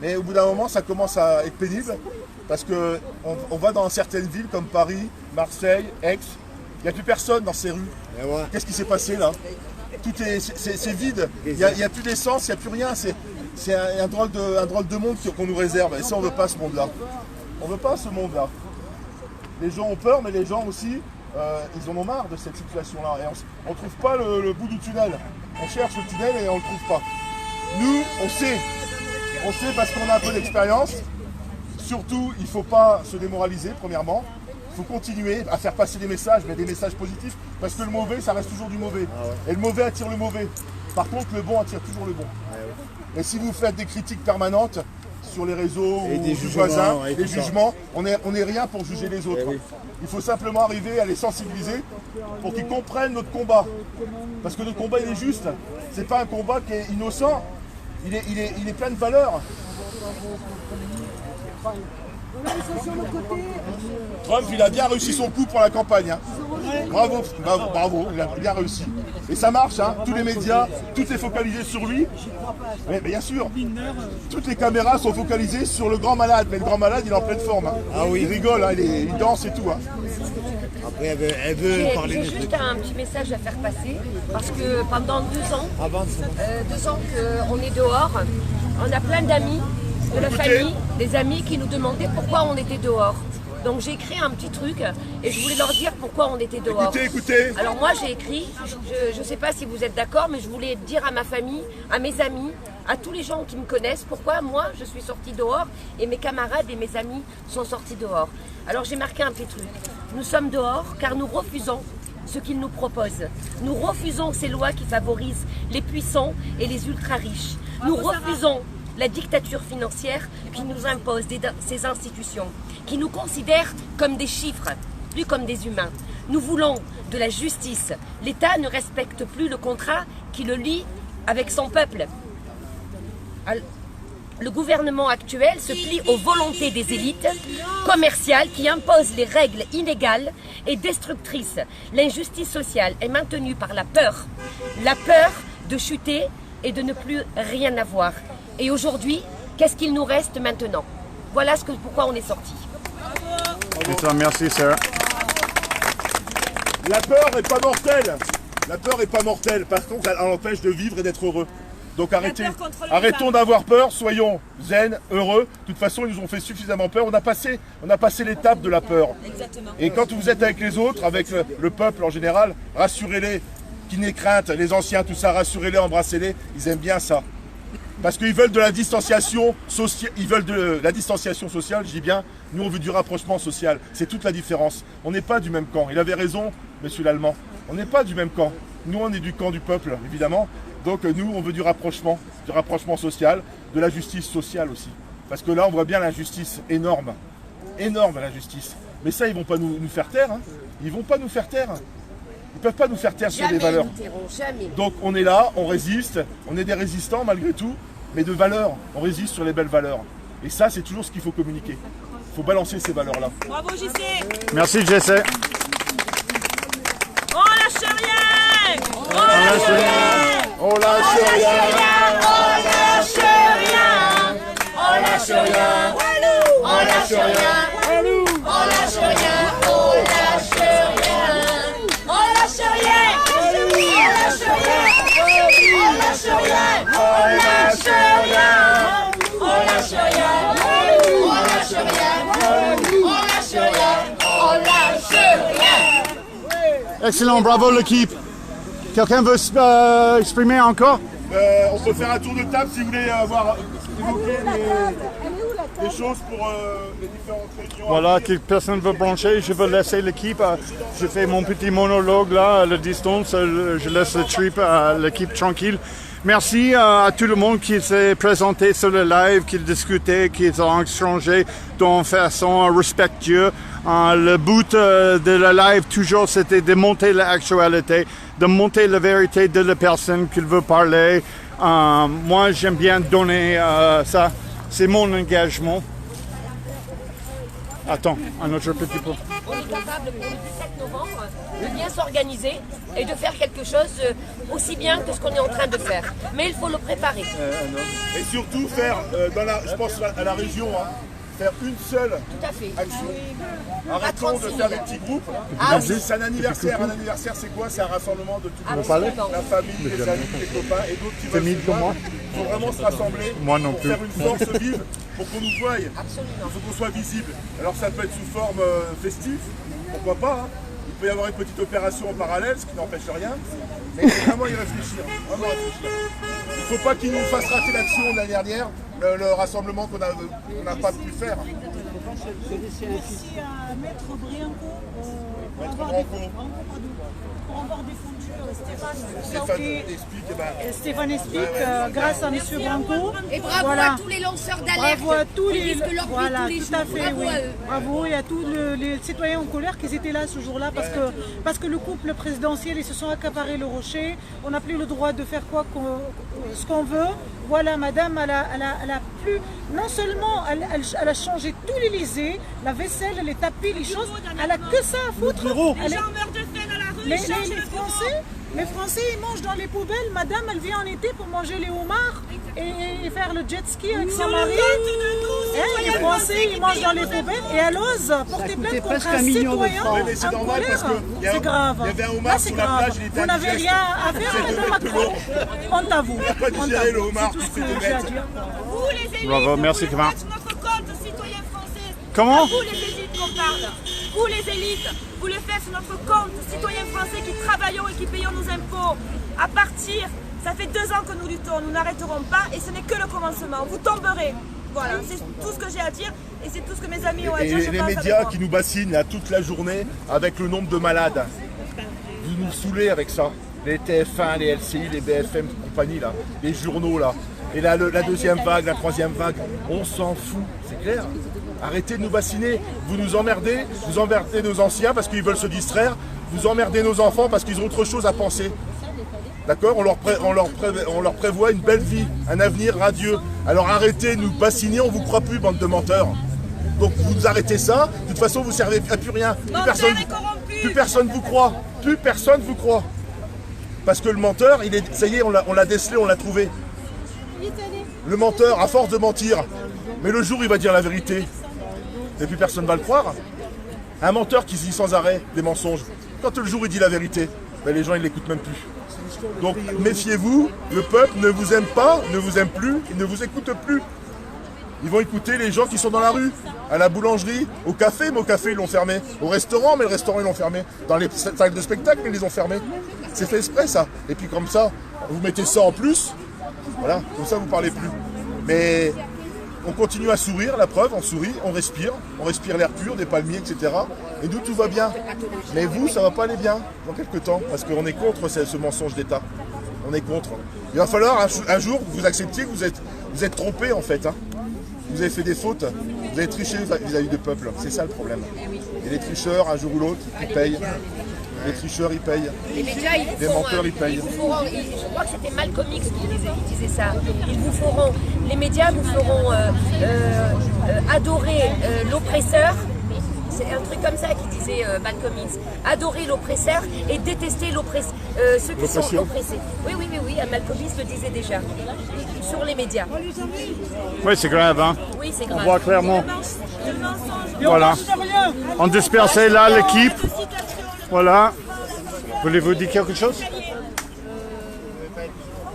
Mais au bout d'un moment, ça commence à être pénible, parce qu'on va dans certaines villes comme Paris, Marseille, Aix, il n'y a plus personne dans ces rues. Qu'est-ce qui s'est passé là? C'est vide, il n'y a plus d'essence, il n'y a plus rien. C'est un drôle de monde qu'on nous réserve. Et ça, on ne veut pas ce monde-là. On ne veut pas ce monde-là. Les gens ont peur, mais les gens aussi, ils en ont marre de cette situation-là. Et on ne trouve pas le bout du tunnel. On cherche le tunnel et on ne le trouve pas. Nous, on sait. On sait parce qu'on a un peu d'expérience. Surtout, il ne faut pas se démoraliser, premièrement. Il faut continuer à faire passer des messages, mais des messages positifs. Parce que le mauvais, ça reste toujours du mauvais. Et le mauvais attire le mauvais. Par contre, le bon attire toujours le bon. Et si vous faites des critiques permanentes sur les réseaux ou du voisin, des jugements, on est rien pour juger les autres. Il faut simplement arriver à les sensibiliser pour qu'ils comprennent notre combat. Parce que notre combat, il est juste. C'est pas un combat qui est innocent. Il est plein de valeurs. Trump, il a bien réussi son coup pour la campagne. Hein. Bravo, bravo, il a bien réussi. Et ça marche, hein. Tous les médias, tout est focalisé sur lui. Mais bien sûr, toutes les caméras sont focalisées sur le grand malade. Mais le grand malade, il est en pleine forme. Hein. Ah oui. Il rigole, hein, il danse et tout. Hein. Après, elle veut parler. J'ai juste un petit message à faire passer. Parce que pendant 2 ans, 2 ans qu'on est dehors, on a plein d'amis, de la famille, des amis qui nous demandaient pourquoi on était dehors. Donc j'ai écrit un petit truc et je voulais leur dire pourquoi on était dehors. Écoutez. Alors moi j'ai écrit, je ne sais pas si vous êtes d'accord, mais je voulais dire à ma famille, à mes amis, à tous les gens qui me connaissent, pourquoi moi je suis sortie dehors et mes camarades et mes amis sont sortis dehors. Alors j'ai marqué un petit truc. Nous sommes dehors car nous refusons ce qu'ils nous proposent. Nous refusons ces lois qui favorisent les puissants et les ultra-riches. Nous refusons la dictature financière qui nous impose ces institutions, qui nous considèrent comme des chiffres, plus comme des humains. Nous voulons de la justice. L'État ne respecte plus le contrat qui le lie avec son peuple. Le gouvernement actuel se plie aux volontés des élites commerciales qui imposent les règles inégales et destructrices. L'injustice sociale est maintenue par la peur de chuter et de ne plus rien avoir. Et aujourd'hui, qu'est-ce qu'il nous reste maintenant? Voilà pourquoi on est sorti. Merci, Sarah. La peur n'est pas mortelle. La peur n'est pas mortelle. Par contre, elle empêche de vivre et d'être heureux. Donc arrêtons d'avoir peur, soyons zen, heureux. De toute façon, ils nous ont fait suffisamment peur. On a passé l'étape de la peur. Exactement. Et quand vous êtes avec les autres, avec le peuple en général, rassurez-les, qu'ils n'aient crainte, les anciens, tout ça, rassurez-les, embrassez-les. Ils aiment bien ça. Parce qu'ils veulent de la distanciation sociale, je dis bien, nous on veut du rapprochement social, c'est toute la différence. On n'est pas du même camp, il avait raison, monsieur l'Allemand, on n'est pas du même camp. Nous on est du camp du peuple, évidemment, donc nous on veut du rapprochement social, de la justice sociale aussi. Parce que là on voit bien l'injustice énorme l'injustice. Mais ça ils vont pas nous faire taire, hein. Ils vont pas nous faire taire. Ils ne peuvent pas nous faire taire sur des valeurs. Donc on est là, on résiste, on est des résistants malgré tout, mais de valeurs, on résiste sur les belles valeurs. Et ça, c'est toujours ce qu'il faut communiquer. Il faut balancer ces valeurs-là. Bravo JC. Merci JC. On lâche rien. On lâche rien. On lâche rien. On lâche rien. On lâche rien. On lâche rien. On lâche rien. On lâche rien. On lâche rien. On lâche rien. On lâche rien. On lâche rien. On lâche rien. On lâche rien. On lâche rien. Excellent, bravo l'équipe. Quelqu'un veut exprimer encore? On peut faire un tour de table si vous voulez avoir évoqué des choses pour les différentes régions. Voilà, personne ne veut brancher, je veux laisser l'équipe. Je fais mon petit monologue là, à la distance. Je laisse le trip à l'équipe tranquille. Merci à tout le monde qui s'est présenté sur le live, qui discutait, qui ont échangé de façon respectueuse. Le but de la live, toujours, c'était de monter l'actualité, de monter la vérité de la personne qui veut parler. Moi, j'aime bien donner ça. C'est mon engagement. Attends, un autre petit peu. on est capable pour le 17 novembre de bien s'organiser et de faire quelque chose aussi bien que ce qu'on est en train de faire. Mais il faut le préparer. Et surtout faire, je pense à la région, faire une seule action. Arrêtons de faire des petits groupes. C'est un anniversaire. Un anniversaire, c'est quoi? C'est un rassemblement de tout le monde. La famille, les amis, les copains et d'autres qui veulent se joindre. Il faut vraiment se rassembler pour faire une force vive, pour qu'on nous voie. Il faut qu'on soit visible. Alors ça peut être sous forme festive, pourquoi pas. Il peut y avoir une petite opération en parallèle, ce qui n'empêche rien. Mais vraiment y réfléchir. Il ne faut pas qu'ils nous fassent rater l'action de l'année dernière, le rassemblement qu'on n'a pas pu faire. Merci à Maître Brianco pour avoir défendu Stéphane explique grâce à M. Branco. Et bravo à tous les lanceurs d'alerte. Bravo à tous les tout à fait, oui. Bravo et à tous les citoyens en colère qui étaient là ce jour-là parce que le couple présidentiel, ils se sont accaparés le rocher. On n'a plus le droit de faire ce qu'on veut. Voilà, madame, elle a plus. Non seulement elle a changé tout l'Élysée, la vaisselle, les tapis, les choses. Elle a que ça à foutre. Les gens meurent de faim dans la rue. Les Français, ils mangent dans les poubelles. Madame, elle vient en été pour manger les homards et faire le jet ski avec son mari. Les Français, ils mangent dans les poubelles et elle ose porter plainte contre un citoyen en colère. C'est grave. Là, c'est grave. Vous n'avez rien à faire, madame Macron. Honte à vous. C'est tout ce que j'ai à dire. Vous, les élites, Bravo, merci, vous Clément. faites notre compte, citoyens français. Comment? Vous, les élites, qu'on parle. Vous, les élites, vous le faites sur notre compte, citoyens français qui travaillons et qui payons nos impôts. À partir, ça fait 2 ans que nous luttons, nous n'arrêterons pas et ce n'est que le commencement. Vous tomberez. Voilà, c'est tout ce que j'ai à dire et c'est tout ce que mes amis ont à dire. Et les médias qui nous bassinent là, toute la journée avec le nombre de malades. Vous nous saoulez avec ça. Les TF1, les LCI, les BFM, compagnie là, les journaux là. Et là, la deuxième vague, la troisième vague, on s'en fout, c'est clair. Arrêtez de nous bassiner, vous emmerdez nos anciens parce qu'ils veulent se distraire, vous emmerdez nos enfants parce qu'ils ont autre chose à penser. D'accord, on leur prévoit une belle vie, un avenir radieux. Alors arrêtez de nous bassiner, on ne vous croit plus, bande de menteurs. Donc vous arrêtez ça, de toute façon vous ne servez à plus rien. Plus personne vous croit. Plus personne vous croit. Parce que le menteur, ça y est, on l'a décelé, on l'a trouvé. Le menteur, à force de mentir, mais le jour il va dire la vérité, et puis personne ne va le croire. Un menteur qui se dit sans arrêt des mensonges, quand le jour il dit la vérité, ben les gens ils l'écoutent même plus. Donc méfiez-vous, le peuple ne vous aime pas, ne vous aime plus, il ne vous écoute plus. Ils vont écouter les gens qui sont dans la rue, à la boulangerie, au café, mais au café ils l'ont fermé. Au restaurant, mais le restaurant ils l'ont fermé. Dans les salles de spectacle, ils les ont fermés. C'est fait exprès ça. Et puis comme ça, vous mettez ça en plus, voilà, comme ça vous parlez plus. Mais on continue à sourire, la preuve, on sourit, on respire l'air pur, des palmiers, etc. Et nous tout va bien. Mais vous, ça va pas aller bien dans quelques temps, parce qu'on est contre ce mensonge d'État. On est contre. Il va falloir un jour que vous acceptiez que vous êtes trompé en fait. Hein. Vous avez fait des fautes, vous avez triché vis-à-vis du peuple. C'est ça le problème. Et les tricheurs, un jour ou l'autre, ils payent. Les tricheurs, ils payent. Les médias, les menteurs, ils payent. Je crois que c'était Malcolm X qui disait ça. Les médias vous feront adorer l'oppresseur. C'est un truc comme ça qu'il disait Malcolm X. Adorer l'oppresseur et détester ceux qui sont oppressés. Oui, Malcolm X le disait déjà. Sur les médias. Oui, c'est grave, hein? Oui, c'est grave. On voit clairement. Voilà. On dispersait là l'équipe. Voilà. Voulez-vous dire quelque chose?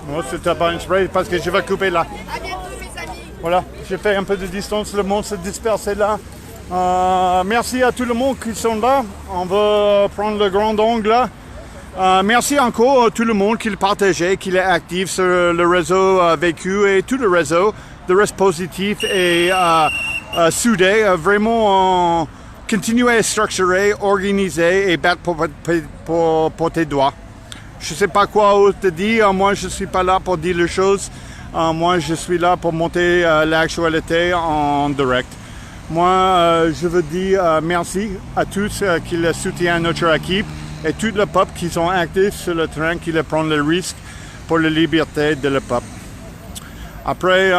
Non, c'était pas un spray parce que je vais couper là. À bientôt, mes amis. Voilà, j'ai fait un peu de distance, le monde se dispersait là. Merci à tout le monde qui sont là. On va prendre le grand angle là. Merci encore à tout le monde qui le partageait, qui est actif sur le réseau Vécu et tout le réseau. Le reste positif et soudé. Vraiment continuer à structurer, organiser et battre pour tes doigts. Je ne sais pas quoi te dire. Moi, je ne suis pas là pour dire les choses. Moi, je suis là pour monter l'actualité en direct. Moi, je veux dire merci à tous qui soutiennent notre équipe et tout le peuple qui sont actifs sur le terrain, qui prend le risque pour la liberté de le peuple. Après,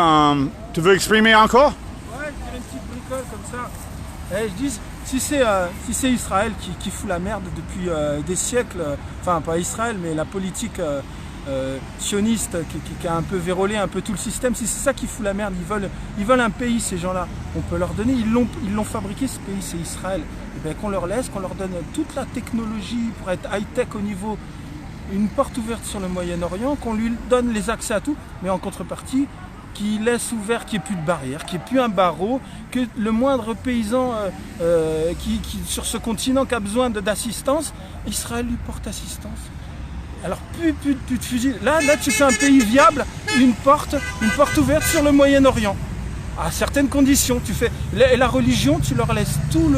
tu veux exprimer encore? Ouais, je dirais une petite bricole comme ça. Je dis, Si c'est Israël qui fout la merde depuis des siècles, enfin pas Israël, mais la politique sioniste qui a un peu vérolé un peu tout le système, si c'est ça qui fout la merde, ils veulent un pays, ces gens-là, on peut leur donner, ils l'ont fabriqué ce pays, c'est Israël. Et bien qu'on leur laisse, qu'on leur donne toute la technologie pour être high-tech au niveau, une porte ouverte sur le Moyen-Orient, qu'on lui donne les accès à tout, mais en contrepartie, qui laisse ouvert qu'il n'y ait plus de barrières, qu'il n'y ait plus un barreau, que le moindre paysan qui sur ce continent qui a besoin d'assistance, Israël lui porte assistance. Alors plus de fusils. Là tu fais un pays viable, une porte ouverte sur le Moyen-Orient. À certaines conditions. Et la religion, tu leur laisses tout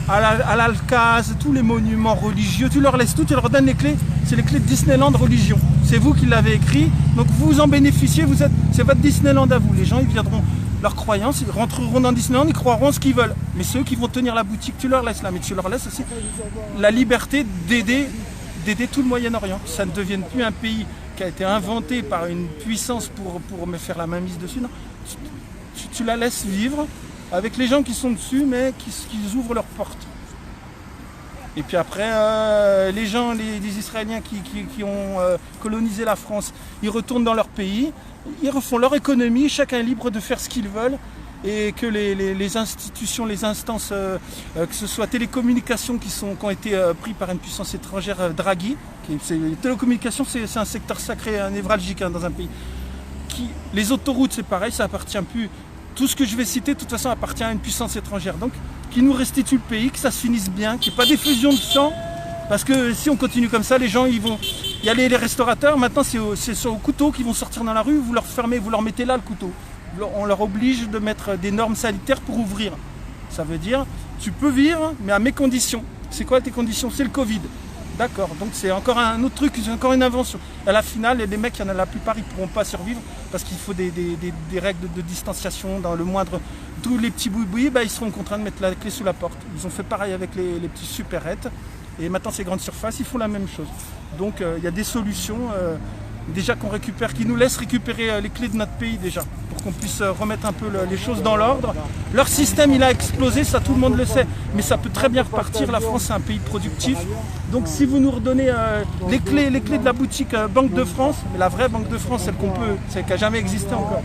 à l'Alcaz, tous les monuments religieux, tu leur laisses tout, tu leur donnes les clés. C'est les clés de Disneyland religion. C'est vous qui l'avez écrit, donc vous en bénéficiez, c'est votre Disneyland à vous. Les gens, ils viendront, leurs croyances, ils rentreront dans Disneyland, ils croiront ce qu'ils veulent. Mais ceux qui vont tenir la boutique, tu leur laisses là, mais tu leur laisses aussi la liberté d'aider tout le Moyen-Orient. Ça ne devienne plus un pays qui a été inventé par une puissance pour me faire la mainmise dessus. Non, tu la laisses vivre avec les gens qui sont dessus, mais qui ouvrent leurs portes. Et puis après, les gens, les Israéliens qui ont colonisé la France, ils retournent dans leur pays, ils refont leur économie, chacun est libre de faire ce qu'ils veulent, et que les institutions, les instances, que ce soit télécommunications qui ont été pris par une puissance étrangère, Draghi, les télécommunications c'est un secteur sacré, névralgique dans un pays. Les autoroutes c'est pareil, ça appartient plus. Tout ce que je vais citer, de toute façon, appartient à une puissance étrangère. Donc, qui nous restitue le pays, que ça se finisse bien, qu'il n'y ait pas d'effusion de sang. Parce que si on continue comme ça, les gens, ils vont... Il y a les restaurateurs, maintenant, c'est au couteau qu'ils vont sortir dans la rue, vous leur fermez, vous leur mettez là le couteau. On leur oblige de mettre des normes sanitaires pour ouvrir. Ça veut dire, tu peux vivre, mais à mes conditions. C'est quoi tes conditions? C'est le Covid. D'accord, donc c'est encore un autre truc, c'est encore une invention. À la finale, les mecs, il y en a la plupart, ils ne pourront pas survivre parce qu'il faut des règles de distanciation dans le moindre. Tous les petits boui-boui, ils seront contraints de mettre la clé sous la porte. Ils ont fait pareil avec les petits supérettes. Et maintenant, ces grandes surfaces, ils font la même chose. Donc, il y a des solutions déjà qu'on récupère, qui nous laissent récupérer les clés de notre pays déjà, pour qu'on puisse remettre un peu les choses dans l'ordre. Leur système, il a explosé, ça tout le monde le sait, mais ça peut très bien repartir. La France, c'est un pays productif. Donc si vous nous redonnez les clés de la boutique Banque de France, mais la vraie Banque de France, celle celle qui n'a jamais existé encore,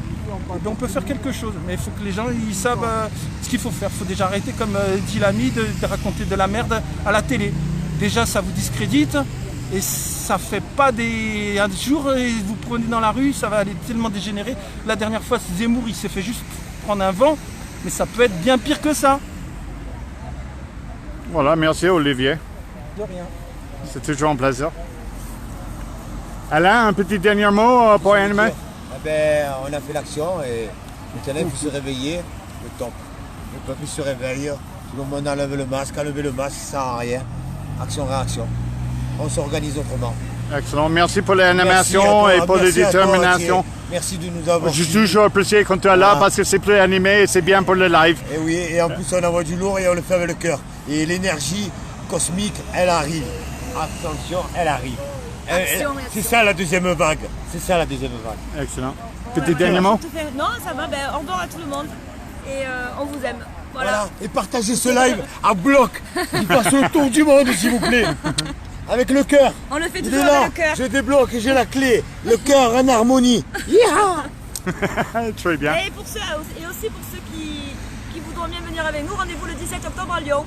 on peut faire quelque chose. Mais il faut que les gens ils savent ce qu'il faut faire. Il faut déjà arrêter, comme dit l'ami, de raconter de la merde à la télé. Déjà, ça vous discrédite. Et ça fait pas un jour, vous prenez dans la rue, ça va aller tellement dégénérer. La dernière fois, Zemmour, il s'est fait juste prendre un vent, mais ça peut être bien pire que ça. Voilà, merci Olivier. De rien. C'est toujours un plaisir. Alain, un petit dernier mot pour Anne-Marie? On a fait l'action et maintenant il faut se réveiller, le top. Le peuple se réveille, tout le monde enlève le masque, ça sert à rien. Action-réaction. On s'organise autrement. Excellent. Merci pour l'animation et pour la détermination. Merci de nous avoir. Je suis toujours apprécié quand tu es là parce que c'est plus animé et c'est bien pour le live. Et oui, et en plus on envoie du lourd et on le fait avec le cœur. Et l'énergie cosmique, elle arrive. Attention, elle arrive. C'est ça la deuxième vague. Excellent. Petit dernier mot? Non, ça va. Au revoir à tout le monde. Et on vous aime. Voilà. Et partagez ce live à bloc. Il passe autour du monde, s'il vous plaît. Avec le cœur. On le fait toujours avec le cœur. Je débloque et j'ai la clé. Le cœur en harmonie. Très bien. Et aussi pour ceux qui voudront bien venir avec nous, rendez-vous le 17 octobre à Lyon.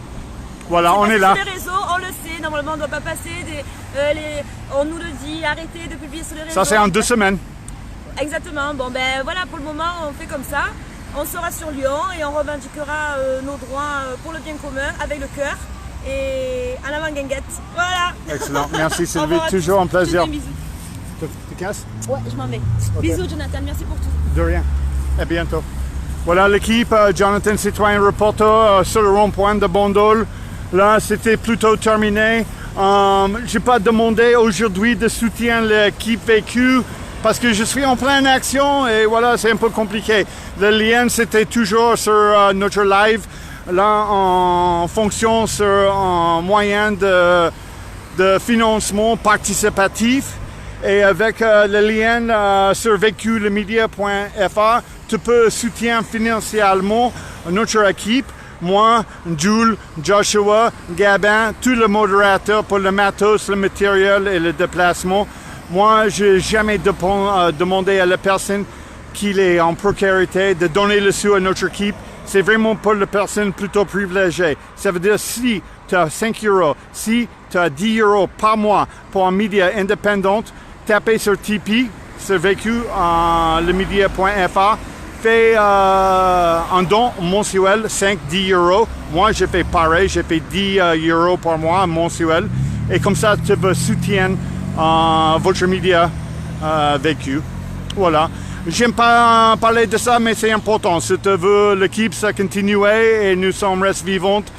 Voilà, on est là. Sur les réseaux, on le sait, normalement on ne doit pas passer. On nous le dit, arrêtez de publier sur les réseaux. Ça c'est en 2 semaines. Exactement. Bon ben voilà, pour le moment on fait comme ça. On sera sur Lyon et on revendiquera nos droits pour le bien commun avec le cœur. Et en avant guinguette. Voilà. Excellent. Merci Sylvie, toujours un plaisir. Bisous. Tu casses? Ouais, je m'en vais. Okay. Bisous Jonathan, merci pour tout. De rien. À bientôt. Voilà l'équipe, Jonathan Citoyen Reporter sur le rond-point de Bandol. Là, c'était plutôt terminé. Je n'ai pas demandé aujourd'hui de soutien l'équipe vécu parce que je suis en pleine action et voilà, c'est un peu compliqué. Le lien, c'était toujours sur notre live. Là, en fonction sur un moyen de financement participatif et avec le lien sur véculemedia.fr, tu peux soutenir financièrement notre équipe moi, Jules, Joshua, Gabin, tous les modérateurs pour le matos, le matériel et le déplacement. Moi, je n'ai jamais demandé à la personne qui est en précarité de donner le sou à notre équipe. C'est vraiment pour les personnes plutôt privilégiées. Ça veut dire si tu as 5 euros, si tu as 10 euros par mois pour un média indépendant, tapez sur Tipeee, c'est vécu lemedia.fr, fais un don mensuel, 5-10 euros. Moi, j'ai fait pareil, j'ai fait 10 euros par mois mensuel. Et comme ça, tu veux soutenir votre média vécu. Voilà. J'aime pas parler de ça, mais c'est important. Si tu veux l'équipe, ça continue et nous sommes restés vivantes,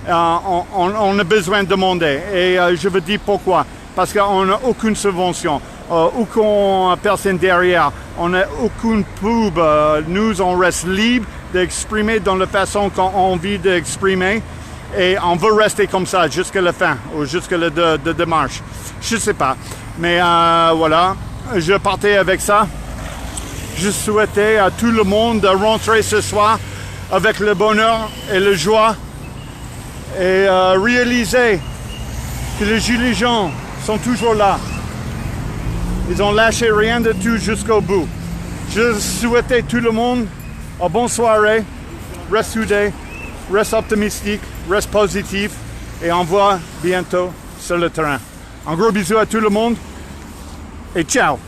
on a besoin de demander. Et je veux dire pourquoi. Parce qu'on n'a aucune subvention, aucune personne derrière, on n'a aucune pub. Nous, on reste libre d'exprimer dans la façon qu'on a envie d'exprimer. Et on veut rester comme ça jusqu'à la fin, ou jusqu'à la démarche. Je sais pas. Mais voilà, je partais avec ça. Je souhaitais à tout le monde de rentrer ce soir avec le bonheur et la joie et réaliser que les Gilets jaunes sont toujours là. Ils ont lâché rien de tout jusqu'au bout. Je souhaitais à tout le monde une bonne soirée, reste soudé, reste optimistique, reste positif et on voit bientôt sur le terrain. Un gros bisou à tout le monde et ciao!